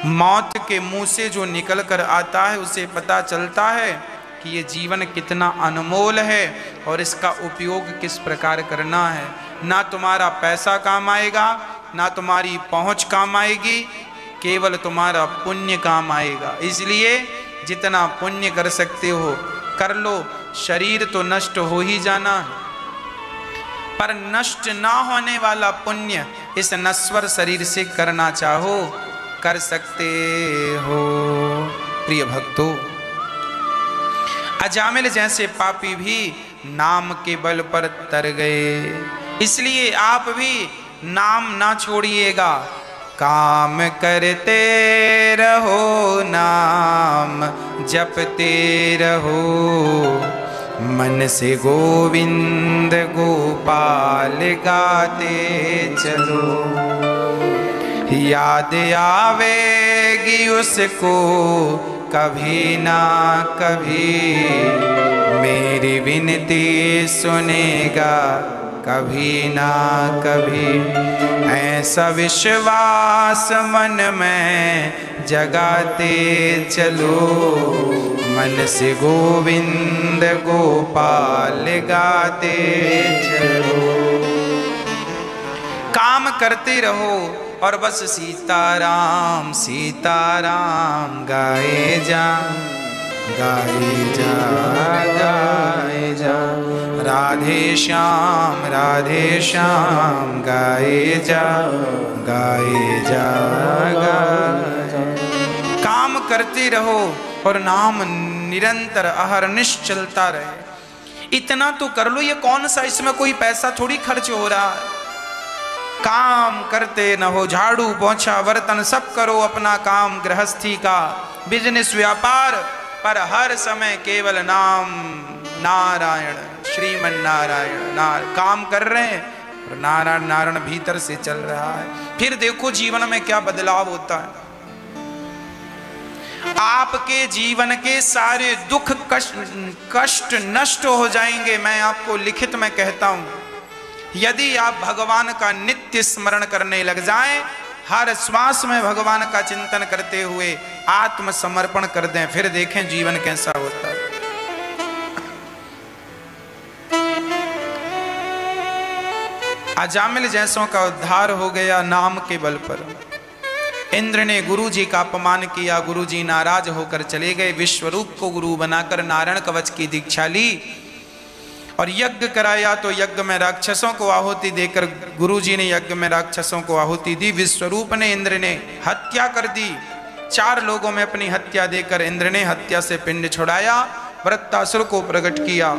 [SPEAKER 1] मौत के मुंह से जो निकल कर आता है उसे पता चलता है कि ये जीवन कितना अनमोल है और इसका उपयोग किस प्रकार करना है। ना तुम्हारा पैसा काम आएगा, ना तुम्हारी पहुंच काम आएगी, केवल तुम्हारा पुण्य काम आएगा। इसलिए जितना पुण्य कर सकते हो कर लो। शरीर तो नष्ट हो ही जाना है, पर नष्ट ना होने वाला पुण्य इस नश्वर शरीर से करना चाहो कर सकते हो। प्रिय भक्तों, अजामिल जैसे पापी भी नाम के बल पर तर गए, इसलिए आप भी नाम ना छोड़िएगा। काम करते रहो, नाम जपते रहो, मन से गोविंद गोपाल गाते चलो। याद आवेगी उसको कभी ना कभी, मेरी विनती सुनेगा कभी ना कभी। ऐसा विश्वास मन में जगाते चलो, मन से गोविंद गोपाल गाते चलो। काम करते रहो और बस सीताराम सीताराम गाए जा, गाए जा, गाए जा। राधे श्याम गाए जा, गाए जा, गाए जा। काम करते रहो और नाम निरंतर अहरनिश चलता रहे। इतना तो कर लो, ये कौन सा, इसमें कोई पैसा थोड़ी खर्च हो रहा है। काम करते न हो, झाड़ू पोंछा बर्तन सब करो, अपना काम गृहस्थी का, बिजनेस व्यापार, पर हर समय केवल नाम नारायण, श्रीमन नारायण। काम कर रहे हैं और नारायण नारायण भीतर से चल रहा है। फिर देखो जीवन में क्या बदलाव होता है। आपके जीवन के सारे दुख कष्ट नष्ट हो जाएंगे। मैं आपको लिखित में कहता हूं, यदि आप भगवान का नित्य स्मरण करने लग जाएं, हर श्वास में भगवान का चिंतन करते हुए आत्मसमर्पण कर दें, फिर देखें जीवन कैसा होता है। अजामिल जैसों का उद्धार हो गया नाम के बल पर। इंद्र ने गुरु जी का अपमान किया, गुरु जी नाराज होकर चले गए। विश्वरूप को गुरु बनाकर नारायण कवच की दीक्षा ली और यज्ञ कराया। तो यज्ञ में राक्षसों को आहुति देकर गुरु जी ने यज्ञ में राक्षसों को आहुति दी। विश्वरूप ने, इंद्र ने हत्या कर दी। 4 लोगों में अपनी हत्या देकर इंद्र ने हत्या से पिंड छुड़ाया। वृत्तासुर को प्रकट किया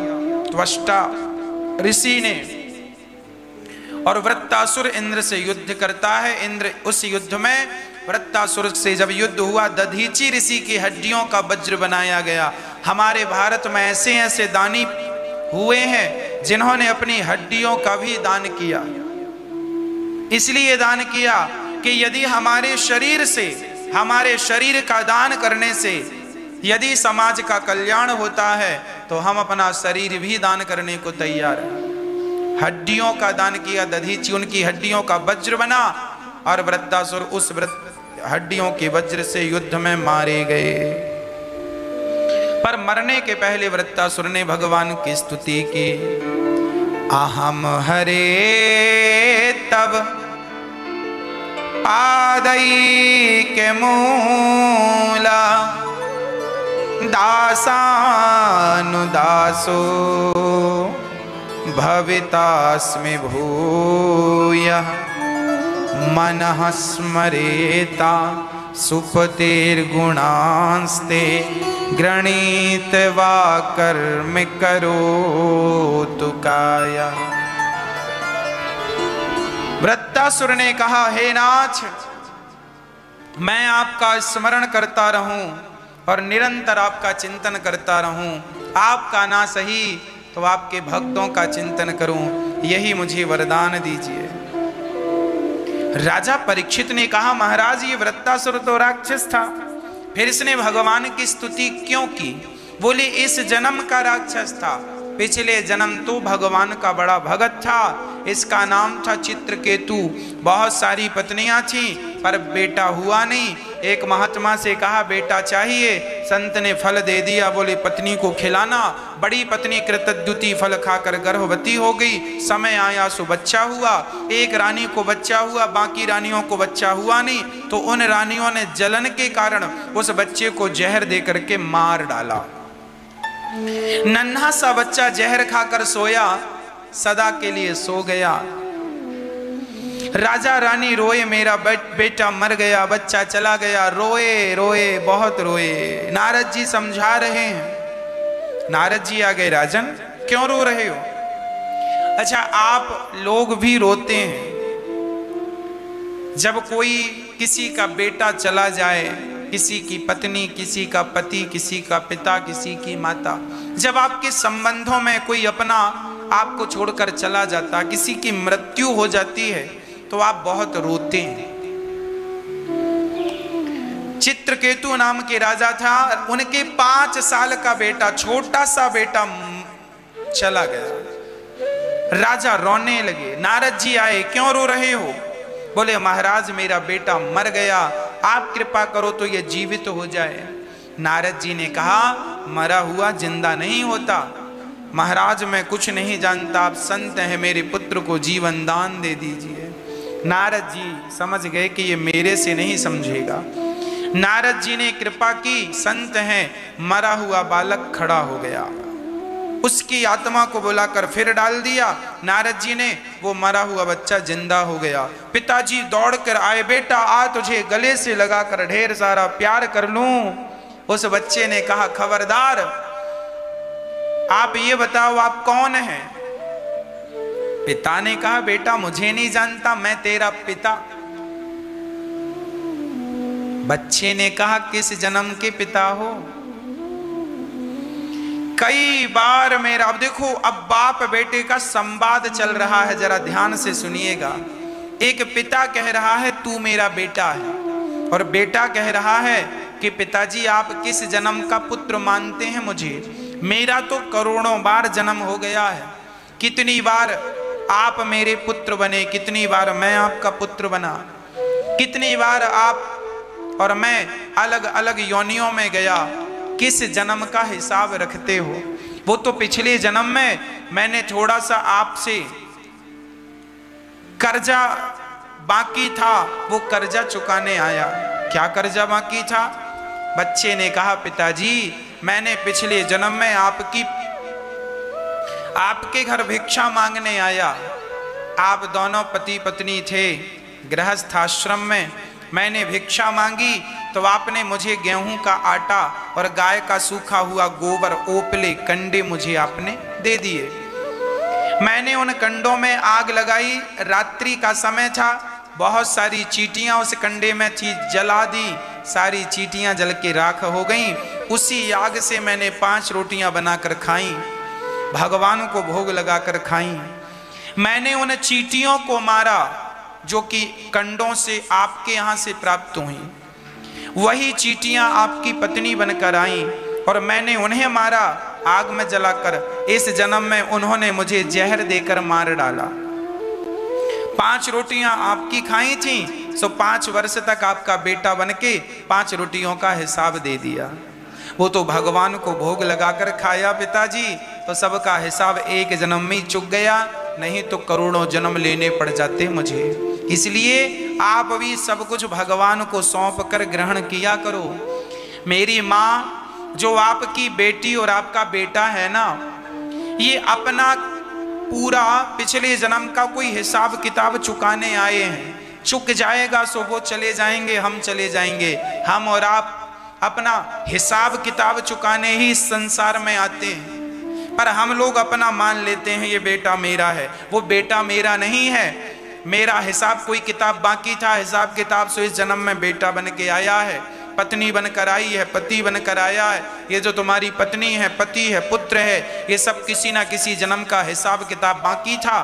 [SPEAKER 1] त्वष्टा ऋषि ने, और वृत्तासुर इंद्र से युद्ध करता है। इंद्र उस युद्ध में वृत्तासुर से जब युद्ध हुआ, दधीची ऋषि की हड्डियों का वज्र बनाया गया। हमारे भारत में ऐसे ऐसे दानी हुए हैं जिन्होंने अपनी हड्डियों का भी दान किया। इसलिए दान किया कि यदि हमारे शरीर से, हमारे शरीर का दान करने से यदि समाज का कल्याण होता है तो हम अपना शरीर भी दान करने को तैयार हैं। हड्डियों का दान किया। दधीची उनकी हड्डियों का वज्र बना और वृत्तासुर उस हड्डियों के वज्र से युद्ध में मारे गए। पर मरने के पहले वृत्तासुर ने भगवान की स्तुति की। अहम हरे तब पादई के मूला, दासानुदासो भवितास्मि भूयः, मनः स्मरेता सुपतेर्गुणांस्ते, गृणीत्वा कर्म करोतु कायः। वृत्तासुर ने कहा, हे नाथ, मैं आपका स्मरण करता रहूं और निरंतर आपका चिंतन करता रहूं। आपका ना सही तो आपके भक्तों का चिंतन करूं, यही मुझे वरदान दीजिए। राजा परीक्षित ने कहा, महाराज ये वृत्तासुर तो राक्षस था, फिर इसने भगवान की स्तुति क्यों की? बोले इस जन्म का राक्षस था, पिछले जन्म तो भगवान का बड़ा भगत था। इसका नाम था चित्रकेतु। बहुत सारी पत्नियां थी पर बेटा हुआ नहीं। एक महात्मा से कहा बेटा चाहिए, संत ने फल दे दिया। बोले पत्नी को खिलाना। बड़ी पत्नी कृतद्युति फल खाकर गर्भवती हो गई। समय आया सो बच्चा हुआ। एक रानी को बच्चा हुआ, बाकी रानियों को बच्चा हुआ नहीं। तो उन रानियों ने जलन के कारण उस बच्चे को जहर दे करके मार डाला। नन्हा सा बच्चा जहर खाकर सोया, सदा के लिए सो गया। राजा रानी रोए, मेरा बेटा मर गया, बच्चा चला गया। रोए रोए बहुत रोए। नारद जी समझा रहे हैं। नारद जी आ गए, राजन क्यों रो रहे हो? अच्छा, आप लोग भी रोते हैं जब कोई किसी का बेटा चला जाए, किसी की पत्नी, किसी का पति, किसी का पिता, किसी की माता। जब आपके संबंधों में कोई अपना आपको छोड़कर चला जाता, किसी की मृत्यु हो जाती है तो आप बहुत रोते हैं। चित्रकेतु नाम के राजा था, उनके 5 साल का बेटा, छोटा सा बेटा चला गया। राजा रोने लगे। नारद जी आए, क्यों रो रहे हो? बोले महाराज मेरा बेटा मर गया, आप कृपा करो तो ये जीवित हो जाए। नारद जी ने कहा मरा हुआ जिंदा नहीं होता। महाराज मैं कुछ नहीं जानता, आप संत हैं, मेरे पुत्र को जीवन दान दे दीजिए। नारद जी समझ गए कि ये मेरे से नहीं समझेगा। नारद जी ने कृपा की, संत हैं, मरा हुआ बालक खड़ा हो गया। उसकी आत्मा को बुलाकर फिर डाल दिया नारद जी ने। वो मरा हुआ बच्चा जिंदा हो गया। पिताजी दौड़कर आए, बेटा आ तुझे गले से लगाकर ढेर सारा प्यार कर लूं। उस बच्चे ने कहा खबरदार, आप ये बताओ आप कौन हैं? पिता ने कहा बेटा मुझे नहीं जानता, मैं तेरा पिता। बच्चे ने कहा किस जन्म के पिता हो? कई बार मेरा, अब देखो अब बाप बेटे का संवाद चल रहा है, जरा ध्यान से सुनिएगा। एक पिता कह रहा है तू मेरा बेटा है, और बेटा कह रहा है कि पिताजी आप किस जन्म का पुत्र मानते हैं मुझे? मेरा तो करोड़ों बार जन्म हो गया है, कितनी बार आप मेरे पुत्र बने, कितनी बार मैं आपका पुत्र बना, कितनी बार आप और मैं अलग अलग योनियों में गया, किस जन्म का हिसाब रखते हो? वो तो पिछले जन्म में मैंने थोड़ा सा आपसे कर्जा बाकी था, वो कर्जा चुकाने आया। क्या कर्जा बाकी था? बच्चे ने कहा पिताजी मैंने पिछले जन्म में आपके घर भिक्षा मांगने आया। आप दोनों पति पत्नी थे गृहस्थ आश्रम में, मैंने भिक्षा मांगी तो आपने मुझे गेहूं का आटा और गाय का सूखा हुआ गोबर, ओपले, कंडे मुझे आपने दे दिए। मैंने उन कंडों में आग लगाई, रात्रि का समय था, बहुत सारी चींटियां उस कंडे में थी, जला दी, सारी चींटियां जल के राख हो गईं। उसी आग से मैंने 5 रोटियां बनाकर खाई, भगवान को भोग लगाकर खाई। मैंने उन चींटियों को मारा जो कि कंडों से आपके यहां से प्राप्त हुई, वही चींटियां आपकी पत्नी बनकर आईं और मैंने उन्हें मारा आग में जलाकर। इस जन्म में उन्होंने मुझे जहर देकर मार डाला। 5 रोटियां आपकी खाई थी, सो 5 वर्ष तक आपका बेटा बनके 5 रोटियों का हिसाब दे दिया। वो तो भगवान को भोग लगाकर खाया पिताजी, तो सबका हिसाब एक जन्म में ही चुक गया, नहीं तो करोड़ों जन्म लेने पड़ जाते मुझे। इसलिए आप भी सब कुछ भगवान को सौंप कर ग्रहण किया करो। मेरी माँ जो आपकी बेटी और आपका बेटा है ना, ये अपना पूरा पिछले जन्म का कोई हिसाब किताब चुकाने आए हैं। चुक जाएगा सो वो चले जाएंगे, हम चले जाएंगे। हम और आप अपना हिसाब किताब चुकाने ही इस संसार में आते हैं, पर हम लोग अपना मान लेते हैं ये बेटा मेरा है। वो बेटा मेरा नहीं है, मेरा हिसाब कोई किताब बाकी था, हिसाब किताब से इस जन्म में बेटा बन के आया है, पत्नी बनकर आई है, पति बनकर आया है। ये जो तुम्हारी पत्नी है, पति है, पुत्र है, ये सब किसी ना किसी जन्म का हिसाब किताब बाकी था,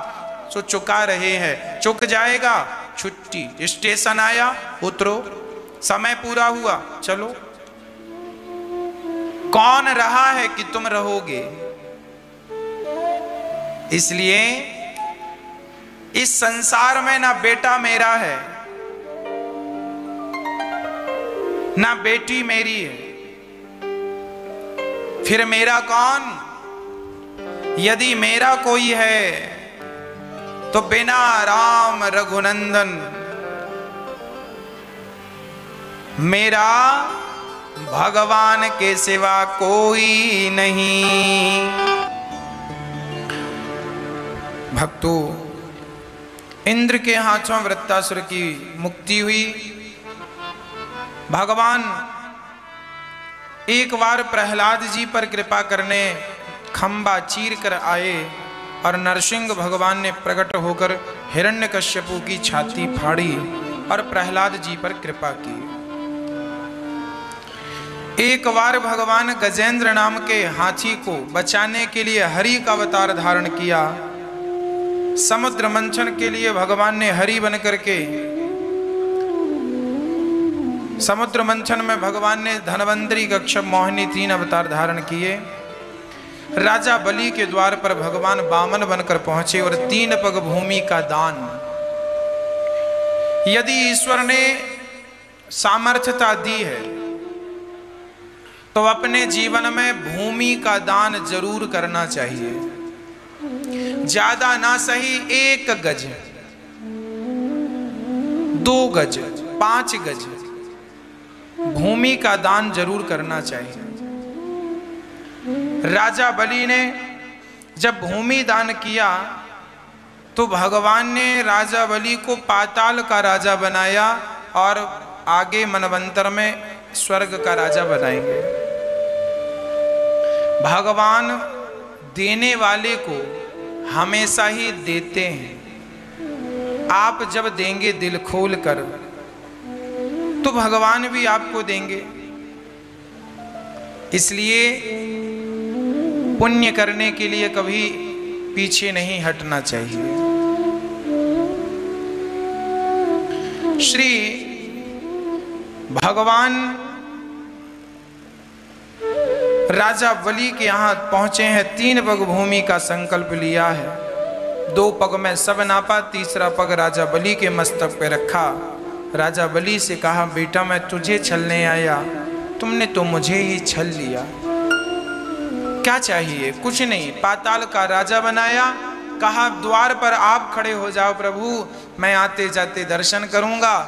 [SPEAKER 1] सो चुका रहे हैं। चुक जाएगा, छुट्टी, स्टेशन आया, उतरो, समय पूरा हुआ, चलो। कौन रहा है कि तुम रहोगे? इसलिए इस संसार में ना बेटा मेरा है ना बेटी मेरी है, फिर मेरा कौन? यदि मेरा कोई है तो बिना राम रघुनंदन मेरा भगवान के सिवा कोई नहीं। भक्तों, इंद्र के हाथों वृत्तासुर की मुक्ति हुई। भगवान एक बार प्रहलाद जी पर कृपा करने खंबा चीर कर आए और नरसिंह भगवान ने प्रकट होकर हिरण्यकश्यपु की छाती फाड़ी और प्रहलाद जी पर कृपा की। एक बार भगवान गजेंद्र नाम के हाथी को बचाने के लिए हरि का अवतार धारण किया। समुद्र मंथन के लिए भगवान ने हरि बन करके, समुद्र मंथन में भगवान ने धनवंतरी, कश्यप, मोहिनी 3 अवतार धारण किए। राजा बलि के द्वार पर भगवान वामन बनकर पहुंचे और 3 पग भूमि का दान। यदि ईश्वर ने सामर्थ्यता दी है तो अपने जीवन में भूमि का दान जरूर करना चाहिए। ज्यादा ना सही 1 गज, 2 गज, 5 गज भूमि का दान जरूर करना चाहिए। राजा बलि ने जब भूमि दान किया तो भगवान ने राजा बलि को पाताल का राजा बनाया और आगे मनवंतर में स्वर्ग का राजा बनाएंगे। भगवान देने वाले को हमेशा ही देते हैं। आप जब देंगे दिल खोल कर तो भगवान भी आपको देंगे। इसलिए पुण्य करने के लिए कभी पीछे नहीं हटना चाहिए। श्री भगवान राजा बलि के यहाँ पहुंचे हैं। 3 पग भूमि का संकल्प लिया है। 2 पग में सब नापा, तीसरा पग राजा बलि के मस्तक पे रखा। राजा बलि से कहा, बेटा मैं तुझे छलने आया, तुमने तो मुझे ही छल लिया। क्या चाहिए? कुछ नहीं। पाताल का राजा बनाया। कहा द्वार पर आप खड़े हो जाओ प्रभु, मैं आते जाते दर्शन करूंगा।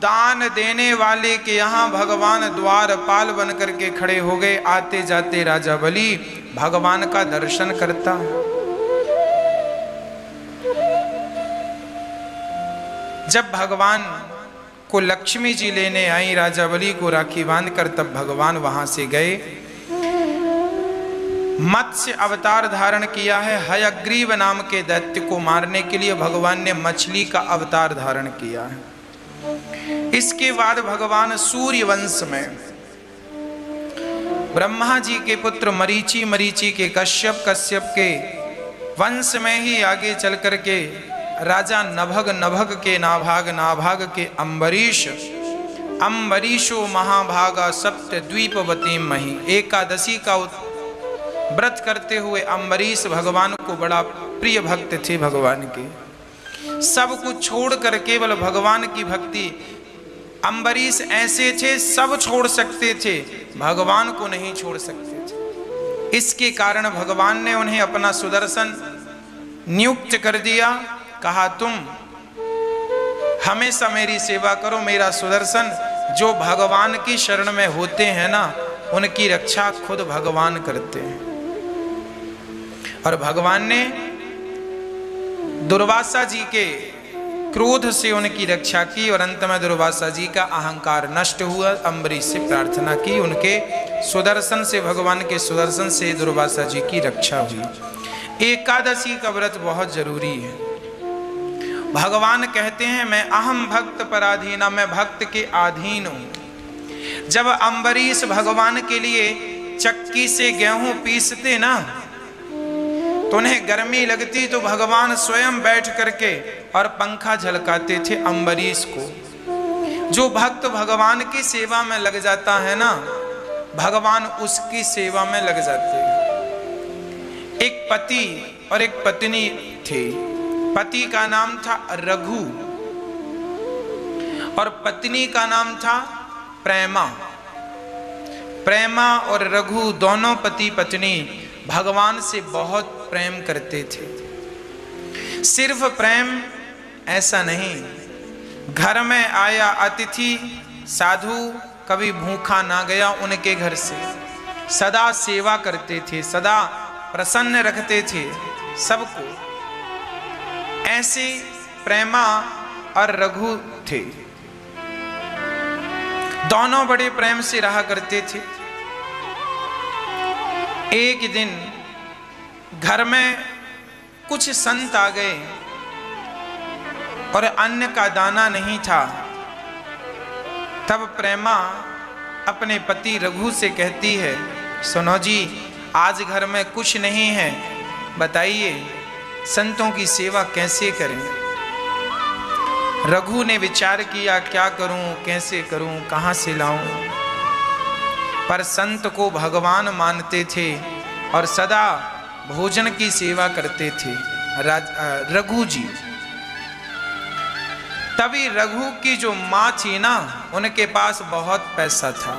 [SPEAKER 1] दान देने वाले के यहाँ भगवान द्वारपाल बन करके खड़े हो गए। आते जाते राजा बलि भगवान का दर्शन करता। जब भगवान को लक्ष्मी जी लेने आई राजा बलि को राखी बांधकर, तब भगवान वहां से गए। मत्स्य अवतार धारण किया है। हयग्रीव नाम के दैत्य को मारने के लिए भगवान ने मछली का अवतार धारण किया है। इसके बाद भगवान सूर्य वंश में ब्रह्मा जी के पुत्र मरीचि, मरीचि के कश्यप, कश्यप के वंश में ही आगे चल करके राजा नभग, नभग के नाभाग, नाभाग के अम्बरीश, अम्बरीशो महाभागा सप्त द्वीपवती मही। एकादशी का व्रत करते हुए अम्बरीश भगवान को बड़ा प्रिय भक्त थे। भगवान के सब कुछ छोड़कर केवल भगवान की भक्ति। अम्बरीश ऐसे थे, सब छोड़ सकते थे, भगवान को नहीं छोड़ सकते थे। इसके कारण भगवान ने उन्हें अपना सुदर्शन नियुक्त कर दिया। कहा तुम हमेशा मेरी सेवा करो। मेरा सुदर्शन, जो भगवान की शरण में होते हैं ना, उनकी रक्षा खुद भगवान करते हैं। और भगवान ने दुर्वासा जी के क्रोध से उनकी रक्षा की और अंत में दुर्वासा जी का अहंकार नष्ट हुआ। अम्बरीश से प्रार्थना की, उनके सुदर्शन से, भगवान के सुदर्शन से दुर्वासा जी की रक्षा हुई। एकादशी का व्रत बहुत जरूरी है। भगवान कहते हैं मैं अहम भक्त पराधीना, मैं भक्त के अधीन हूं। जब अम्बरीश भगवान के लिए चक्की से गेहूं पीसते ना, तो उन्हें गर्मी लगती तो भगवान स्वयं बैठ करके और पंखा झलकाते थे अम्बरीश को। जो भक्त भगवान की सेवा में लग जाता है ना, भगवान उसकी सेवा में लग जाते हैं। एक पति और एक पत्नी थे। पति का नाम था रघु और पत्नी का नाम था प्रेमा। प्रेमा और रघु दोनों पति पत्नी भगवान से बहुत प्रेम करते थे। सिर्फ प्रेम ऐसा नहीं, घर में आया अतिथि साधु कभी भूखा ना गया उनके घर से। सदा सेवा करते थे, सदा प्रसन्न रखते थे सबको। ऐसे प्रेमा और रघु थे। दोनों बड़े प्रेम से रहा करते थे। एक दिन घर में कुछ संत आ गए और अन्न का दाना नहीं था। तब प्रेमा अपने पति रघु से कहती है, सुनो जी, आज घर में कुछ नहीं है, बताइए संतों की सेवा कैसे करें। रघु ने विचार किया, क्या करूं, कैसे करूं, कहां से लाऊं। पर संत को भगवान मानते थे और सदा भोजन की सेवा करते थे रघु जी। तभी रघु की जो माँ थी ना, उनके पास बहुत पैसा था।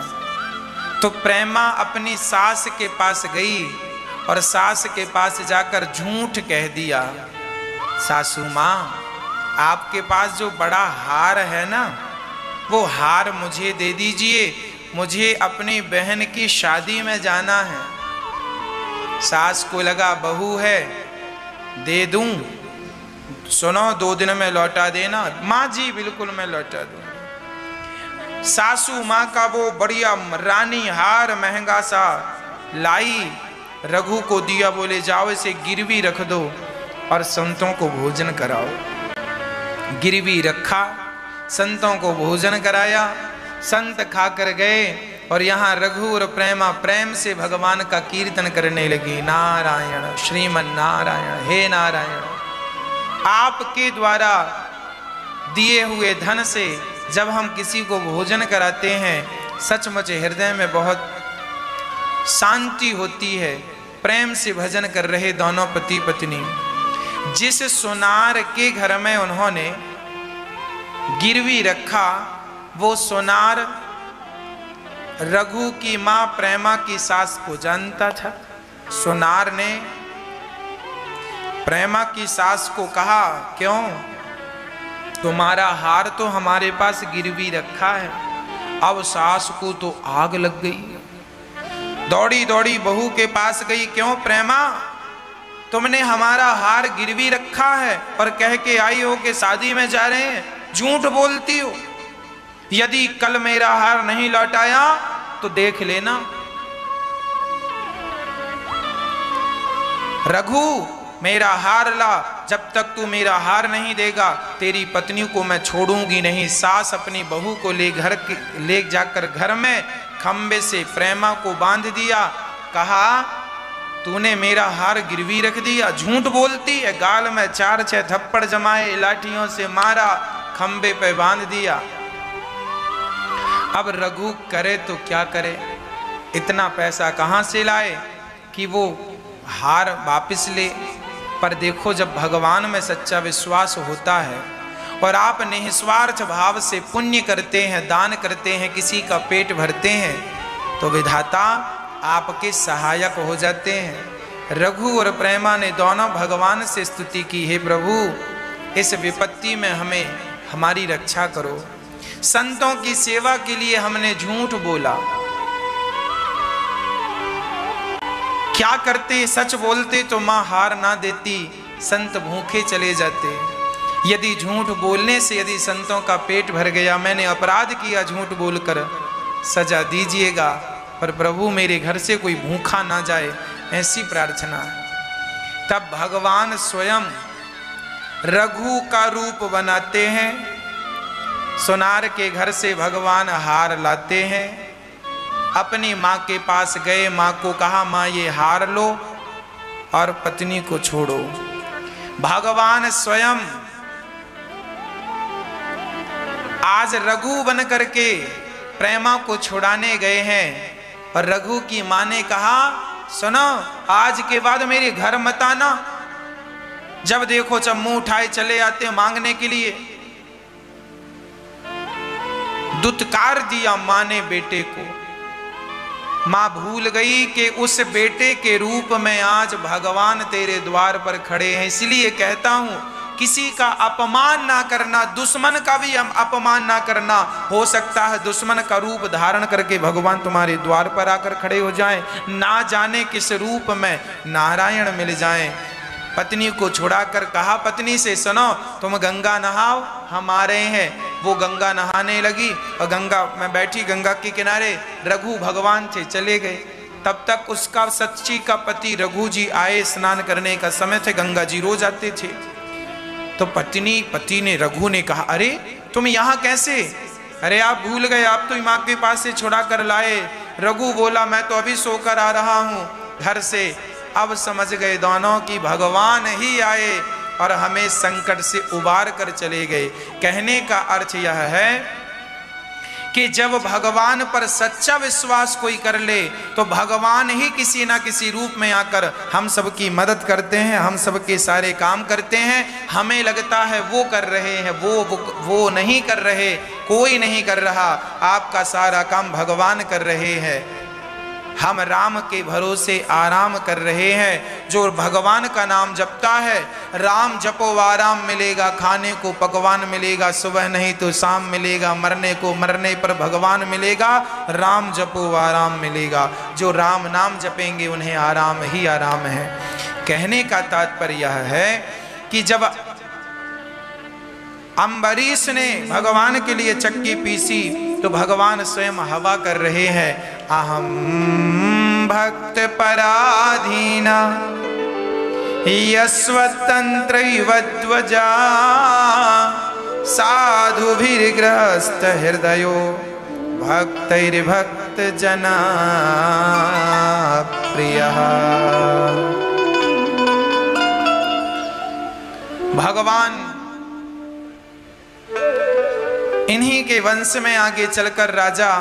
[SPEAKER 1] तो प्रेमा अपनी सास के पास गई और सास के पास जाकर झूठ कह दिया, सासू माँ आपके पास जो बड़ा हार है ना, वो हार मुझे दे दीजिए, मुझे अपनी बहन की शादी में जाना है। सास को लगा बहू है, दे दूं, सुनो 2 दिन में लौटा देना। माँ जी बिल्कुल मैं लौटा दूं। सासू माँ का वो बढ़िया रानी हार महंगा सा लाई रघु को दिया, बोले जाओ इसे गिरवी रख दो और संतों को भोजन कराओ। गिरवी रखा, संतों को भोजन कराया, संत खाकर गए और यहाँ रघु और प्रेमा प्रेम से भगवान का कीर्तन करने लगी। नारायण श्रीमन नारायण, हे नारायण, आपके द्वारा दिए हुए धन से जब हम किसी को भोजन कराते हैं, सचमुच हृदय में बहुत शांति होती है। प्रेम से भजन कर रहे दोनों पति पत्नी, जिस सोनार के घर में उन्होंने गिरवी रखा, वो सोनार रघु की मां प्रेमा की सास को जानता था। सोनार ने प्रेमा की सास को कहा, क्यों, तुम्हारा हार तो हमारे पास गिरवी रखा है। अब सास को तो आग लग गई, दौड़ी दौड़ी बहू के पास गई, क्यों प्रेमा, तुमने हमारा हार गिरवी रखा है और कह के आई हो कि शादी में जा रहे हैं, झूठ बोलती हो। यदि कल मेरा हार नहीं लौटाया तो देख लेना। रघु मेरा हार ला, जब तक तू मेरा हार नहीं देगा तेरी पत्नी को मैं छोड़ूंगी नहीं। सास अपनी बहू को ले जाकर घर में खंबे से प्रेमा को बांध दिया। कहा, तूने मेरा हार गिरवी रख दिया, झूठ बोलती है। गाल में 4-6 थप्पड़ जमाए, लाठियों से मारा, खंबे पे बांध दिया। अब रघु करे तो क्या करे, इतना पैसा कहां से लाए कि वो हार वापिस ले। पर देखो, जब भगवान में सच्चा विश्वास होता है और आप निस्वार्थ भाव से पुण्य करते हैं, दान करते हैं, किसी का पेट भरते हैं, तो विधाता आपके सहायक हो जाते हैं। रघु और प्रेमा ने दोनों भगवान से स्तुति की, हे प्रभु, इस विपत्ति में हमें हमारी रक्षा करो। संतों की सेवा के लिए हमने झूठ बोला, क्या करते, सच बोलते तो मां हार ना देती, संत भूखे चले जाते। यदि झूठ बोलने से यदि संतों का पेट भर गया, मैंने अपराध किया झूठ बोलकर, सजा दीजिएगा, पर प्रभु मेरे घर से कोई भूखा ना जाए, ऐसी प्रार्थना है। तब भगवान स्वयं रघु का रूप बनाते हैं, सोनार के घर से भगवान हार लाते हैं। अपनी माँ के पास गए, माँ को कहा, माँ ये हार लो और पत्नी को छोड़ो। भगवान स्वयं आज रघु बन करके प्रेमा को छुड़ाने गए हैं और रघु की माँ ने कहा, सुनो, आज के बाद मेरे घर मत आना। जब देखो चम्मू उठाए चले आते मांगने के लिए। दुत्कार दिया माँ ने बेटे को। माँ भूल गई कि उस बेटे के रूप में आज भगवान तेरे द्वार पर खड़े हैं। इसलिए कहता हूं, किसी का अपमान ना करना, दुश्मन का भी अपमान ना करना। हो सकता है दुश्मन का रूप धारण करके भगवान तुम्हारे द्वार पर आकर खड़े हो जाएं, ना जाने किस रूप में नारायण मिल जाएं। पत्नी को छुड़ाकर कहा पत्नी से, सुनो, तुम गंगा नहाओ, हम आ रहे हैं। वो गंगा नहाने लगी और गंगा में बैठी, गंगा के किनारे रघु भगवान थे, चले गए। तब तक उसका सच्ची का पति रघु जी आए, स्नान करने का समय थे, गंगा जी रोज आते थे। तो पति ने रघु ने कहा, अरे तुम यहाँ कैसे? अरे आप भूल गए, आप तो माँ के पास से छुड़ा कर लाए। रघु बोला, मैं तो अभी सोकर आ रहा हूँ घर से। अब समझ गए दोनों की भगवान ही आए और हमें संकट से उबार कर चले गए। कहने का अर्थ यह है कि जब भगवान पर सच्चा विश्वास कोई कर ले तो भगवान ही किसी ना किसी रूप में आकर हम सबकी मदद करते हैं, हम सबके सारे काम करते हैं। हमें लगता है वो कर रहे हैं, वो नहीं कर रहे, कोई नहीं कर रहा, आपका सारा काम भगवान कर रहे हैं। हम राम के भरोसे आराम कर रहे हैं। जो भगवान का नाम जपता है, राम जपो आराम मिलेगा, खाने को पकवान मिलेगा, सुबह नहीं तो शाम मिलेगा, मरने को मरने पर भगवान मिलेगा, राम जपो आराम मिलेगा। जो राम नाम जपेंगे उन्हें आराम ही आराम है। कहने का तात्पर्य यह है कि जब अम्बरीश ने भगवान के लिए चक्की पीसी तो भगवान स्वयं हवा कर रहे हैं, अहम भक्त पराधीना यस्वतंत्रैवध्वजा साधुभिर्ग्रस्त हृदयो भक्तैर्भक्त जना प्रियः। भगवान इन्हीं के वंश में आगे चलकर राजा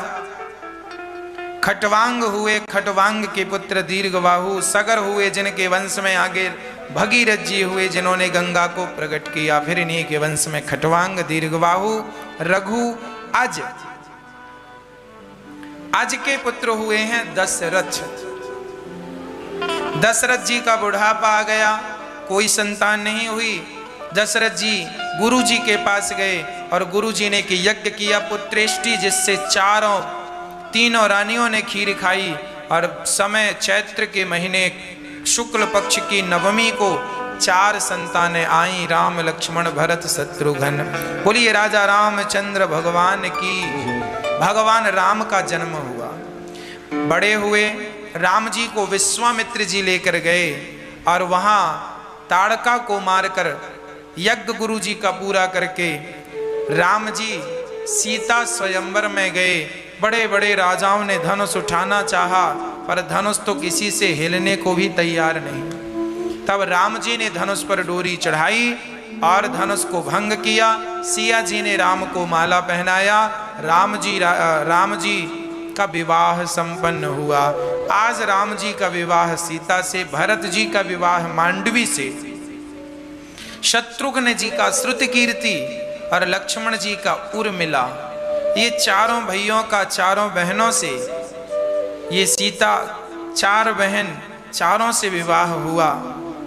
[SPEAKER 1] खटवांग हुए। खटवांग के पुत्र दीर्घबाहु सगर हुए, जिनके वंश में आगे भगीरथ जी हुए, जिन्होंने गंगा को प्रकट किया। फिर इन्हीं के वंश में खटवांग, दीर्घबाहु, रघु, अज। अज के पुत्र हुए हैं दशरथ। दशरथ जी का बुढ़ापा आ गया, कोई संतान नहीं हुई। दशरथ जी गुरु जी के पास गए और गुरु जी ने यज्ञ किया पुत्रेष्टि, जिससे तीनों रानियों ने खीर खाई। और समय चैत्र के महीने शुक्ल पक्ष की नवमी को 4 संतानें आई, राम लक्ष्मण भरत शत्रुघ्न। बोलिए राजा रामचंद्र भगवान की। भगवान राम का जन्म हुआ, बड़े हुए। राम जी को विश्वामित्र जी लेकर गए और वहां ताड़का को मारकर यज्ञ गुरु जी का पूरा करके राम जी सीता स्वयंवर में गए। बड़े बड़े राजाओं ने धनुष उठाना चाहा, पर धनुष तो किसी से हिलने को भी तैयार नहीं। तब राम जी ने धनुष पर डोरी चढ़ाई और धनुष को भंग किया। सिया जी ने राम को माला पहनाया। राम जी का विवाह संपन्न हुआ। आज राम जी का विवाह सीता से, भरत जी का विवाह मांडवी से, शत्रुघ्न जी का श्रुतकीर्ति और लक्ष्मण जी का उर्मिला। ये चारों भाइयों का चारों बहनों से, ये सीता 4 बहन, चारों से विवाह हुआ।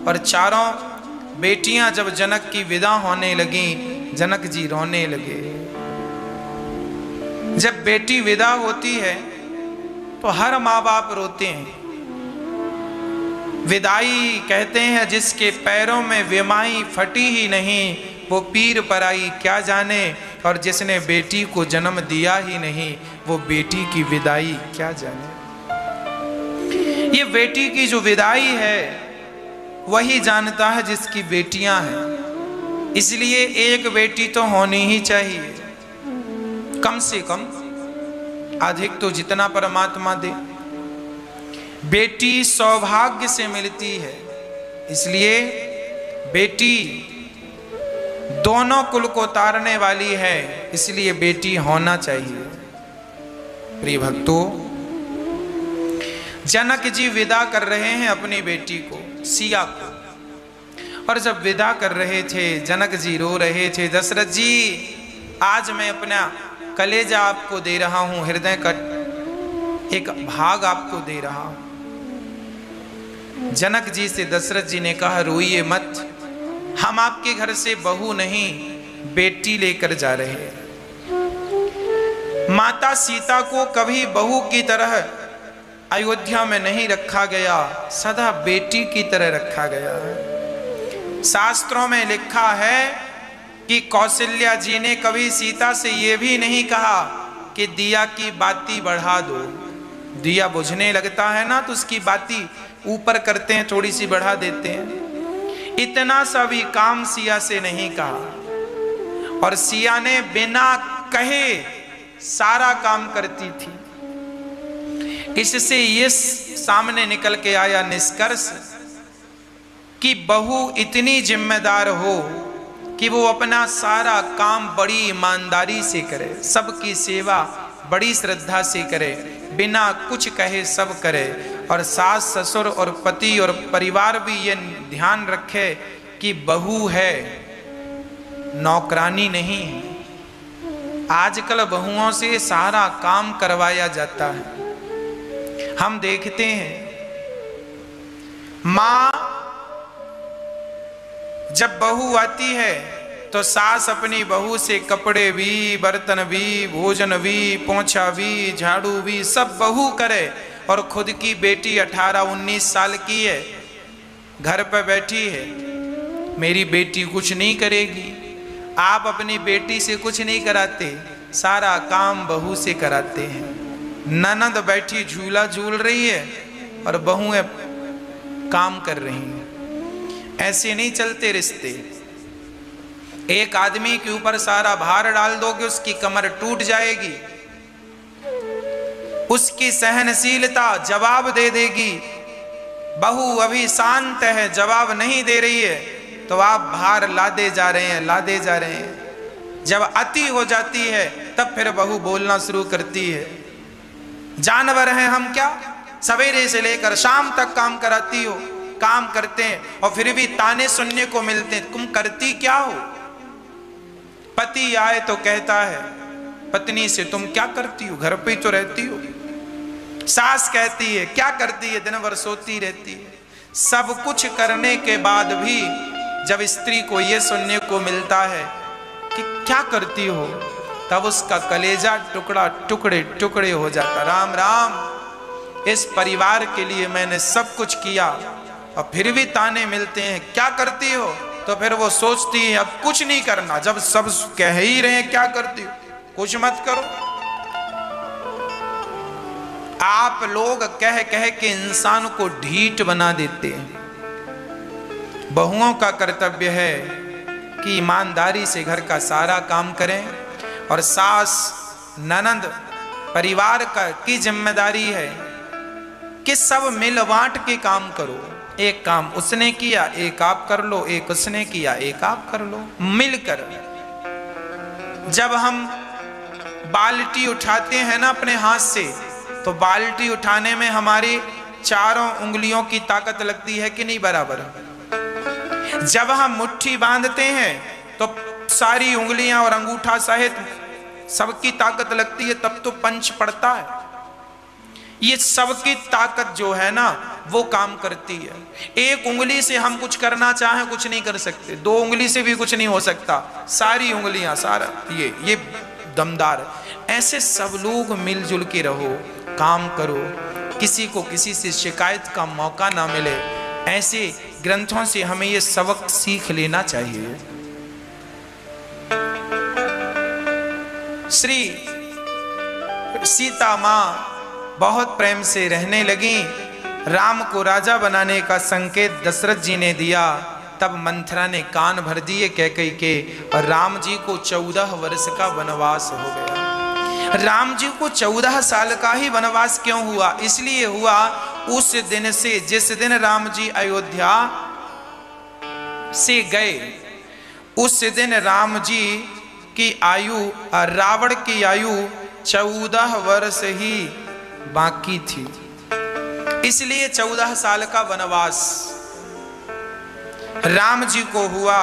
[SPEAKER 1] और चारों बेटियां जब जनक की विदा होने लगी, जनक जी रोने लगे। जब बेटी विदा होती है तो हर माँ बाप रोते हैं। विदाई कहते हैं जिसके पैरों में विमाई फटी ही नहीं, वो पीर पराई क्या जाने। और जिसने बेटी को जन्म दिया ही नहीं, वो बेटी की विदाई क्या जाने। ये बेटी की जो विदाई है वही जानता है जिसकी बेटियां हैं। इसलिए एक बेटी तो होनी ही चाहिए, कम से कम, अधिक तो जितना परमात्मा दे। बेटी सौभाग्य से मिलती है, इसलिए बेटी दोनों कुल को तारने वाली है, इसलिए बेटी होना चाहिए। प्रिय भक्तों, जनक जी विदा कर रहे हैं अपनी बेटी को, सिया को। और जब विदा कर रहे थे, जनक जी रो रहे थे। दशरथ जी, आज मैं अपना कलेजा आपको दे रहा हूं, हृदय का एक भाग आपको दे रहा हूं। जनक जी से दशरथ जी ने कहा, रोइए मत, हम आपके घर से बहू नहीं बेटी लेकर जा रहे हैं। माता सीता को कभी बहू की तरह अयोध्या में नहीं रखा गया, सदा बेटी की तरह रखा गया है। शास्त्रों में लिखा है कि कौशल्या जी ने कभी सीता से यह भी नहीं कहा कि दिया की बाती बढ़ा दो। दिया बुझने लगता है ना, तो उसकी बाती ऊपर करते हैं, थोड़ी सी बढ़ा देते हैं। इतना सा भी काम सिया से नहीं कहा। और सिया ने बिना कहे सारा काम करती थी। इससे ये सामने निकल के आया निष्कर्ष कि बहू इतनी जिम्मेदार हो कि वो अपना सारा काम बड़ी ईमानदारी से करे, सबकी सेवा बड़ी श्रद्धा से करे, बिना कुछ कहे सब करे। और सास ससुर और पति और परिवार भी ये ध्यान रखे कि बहू है, नौकरानी नहीं है। आजकल बहुओं से सारा काम करवाया जाता है। हम देखते हैं मां जब बहू आती है तो सास अपनी बहू से कपड़े भी, बर्तन भी, भोजन भी, पोंछा भी, झाड़ू भी सब बहू करे। और खुद की बेटी 18-19 साल की है, घर पर बैठी है, मेरी बेटी कुछ नहीं करेगी। आप अपनी बेटी से कुछ नहीं कराते, सारा काम बहू से कराते हैं। ननद बैठी झूला झूल रही है, और बहुएं काम कर रही हैं। ऐसे नहीं चलते रिश्ते। एक आदमी के ऊपर सारा भार डाल दोगे, उसकी कमर टूट जाएगी, उसकी सहनशीलता जवाब दे देगी। बहू अभी शांत है, जवाब नहीं दे रही है, तो आप भार लादे जा रहे हैं, लादे जा रहे हैं। जब अति हो जाती है तब फिर बहू बोलना शुरू करती है। जानवर हैं हम क्या, सवेरे से लेकर शाम तक काम कराती हो, काम करते हैं और फिर भी ताने सुनने को मिलते हैं, तुम करती क्या हो। पति आए तो कहता है पत्नी से तुम क्या करती हो, घर पे ही तो रहती हो। सास कहती है क्या करती है, दिन भर सोती रहती है। सब कुछ करने के बाद भी जब स्त्री को यह सुनने को मिलता है कि क्या करती हो, तब उसका कलेजा टुकड़ा टुकड़े टुकड़े हो जाता। राम राम, इस परिवार के लिए मैंने सब कुछ किया और फिर भी ताने मिलते हैं, क्या करती हो। तो फिर वो सोचती है अब कुछ नहीं करना, जब सब कह ही रहे हैं क्या करती हो, कुछ मत करो। आप लोग कह कह के इंसान को ढीठ बना देते हैं। बहुओं का कर्तव्य है कि ईमानदारी से घर का सारा काम करें, और सास ननद परिवार का की जिम्मेदारी है कि सब मिल बांट के काम करो। एक काम उसने किया एक आप कर लो, एक उसने किया एक आप कर लो, मिलकर। जब हम बाल्टी उठाते हैं ना अपने हाथ से, तो बाल्टी उठाने में हमारी चारों उंगलियों की ताकत लगती है कि नहीं बराबर। जब हम मुट्ठी बांधते हैं तो सारी उंगलियां और अंगूठा सहित सबकी ताकत लगती है, तब तो पंच पड़ता है। ये सबकी ताकत जो है ना वो काम करती है। एक उंगली से हम कुछ करना चाहें कुछ नहीं कर सकते, दो उंगली से भी कुछ नहीं हो सकता, सारी उंगलियां सारा ये दमदार। ऐसे सब लोग मिलजुल के रहो, काम करो, किसी को किसी से शिकायत का मौका ना मिले। ऐसे ग्रंथों से हमें ये सबक सीख लेना चाहिए। श्री सीता मां बहुत प्रेम से रहने लगी। राम को राजा बनाने का संकेत दशरथ जी ने दिया, तब मंथरा ने कान भर दिए कैकेयी के, और राम जी को 14 वर्ष का वनवास हो गया। राम जी को 14 साल का ही वनवास क्यों हुआ, इसलिए हुआ उस दिन से जिस दिन राम जी अयोध्या से गए, उस दिन राम जी की आयु रावण की आयु 14 वर्ष ही बाकी थी, इसलिए 14 साल का वनवास राम जी को हुआ।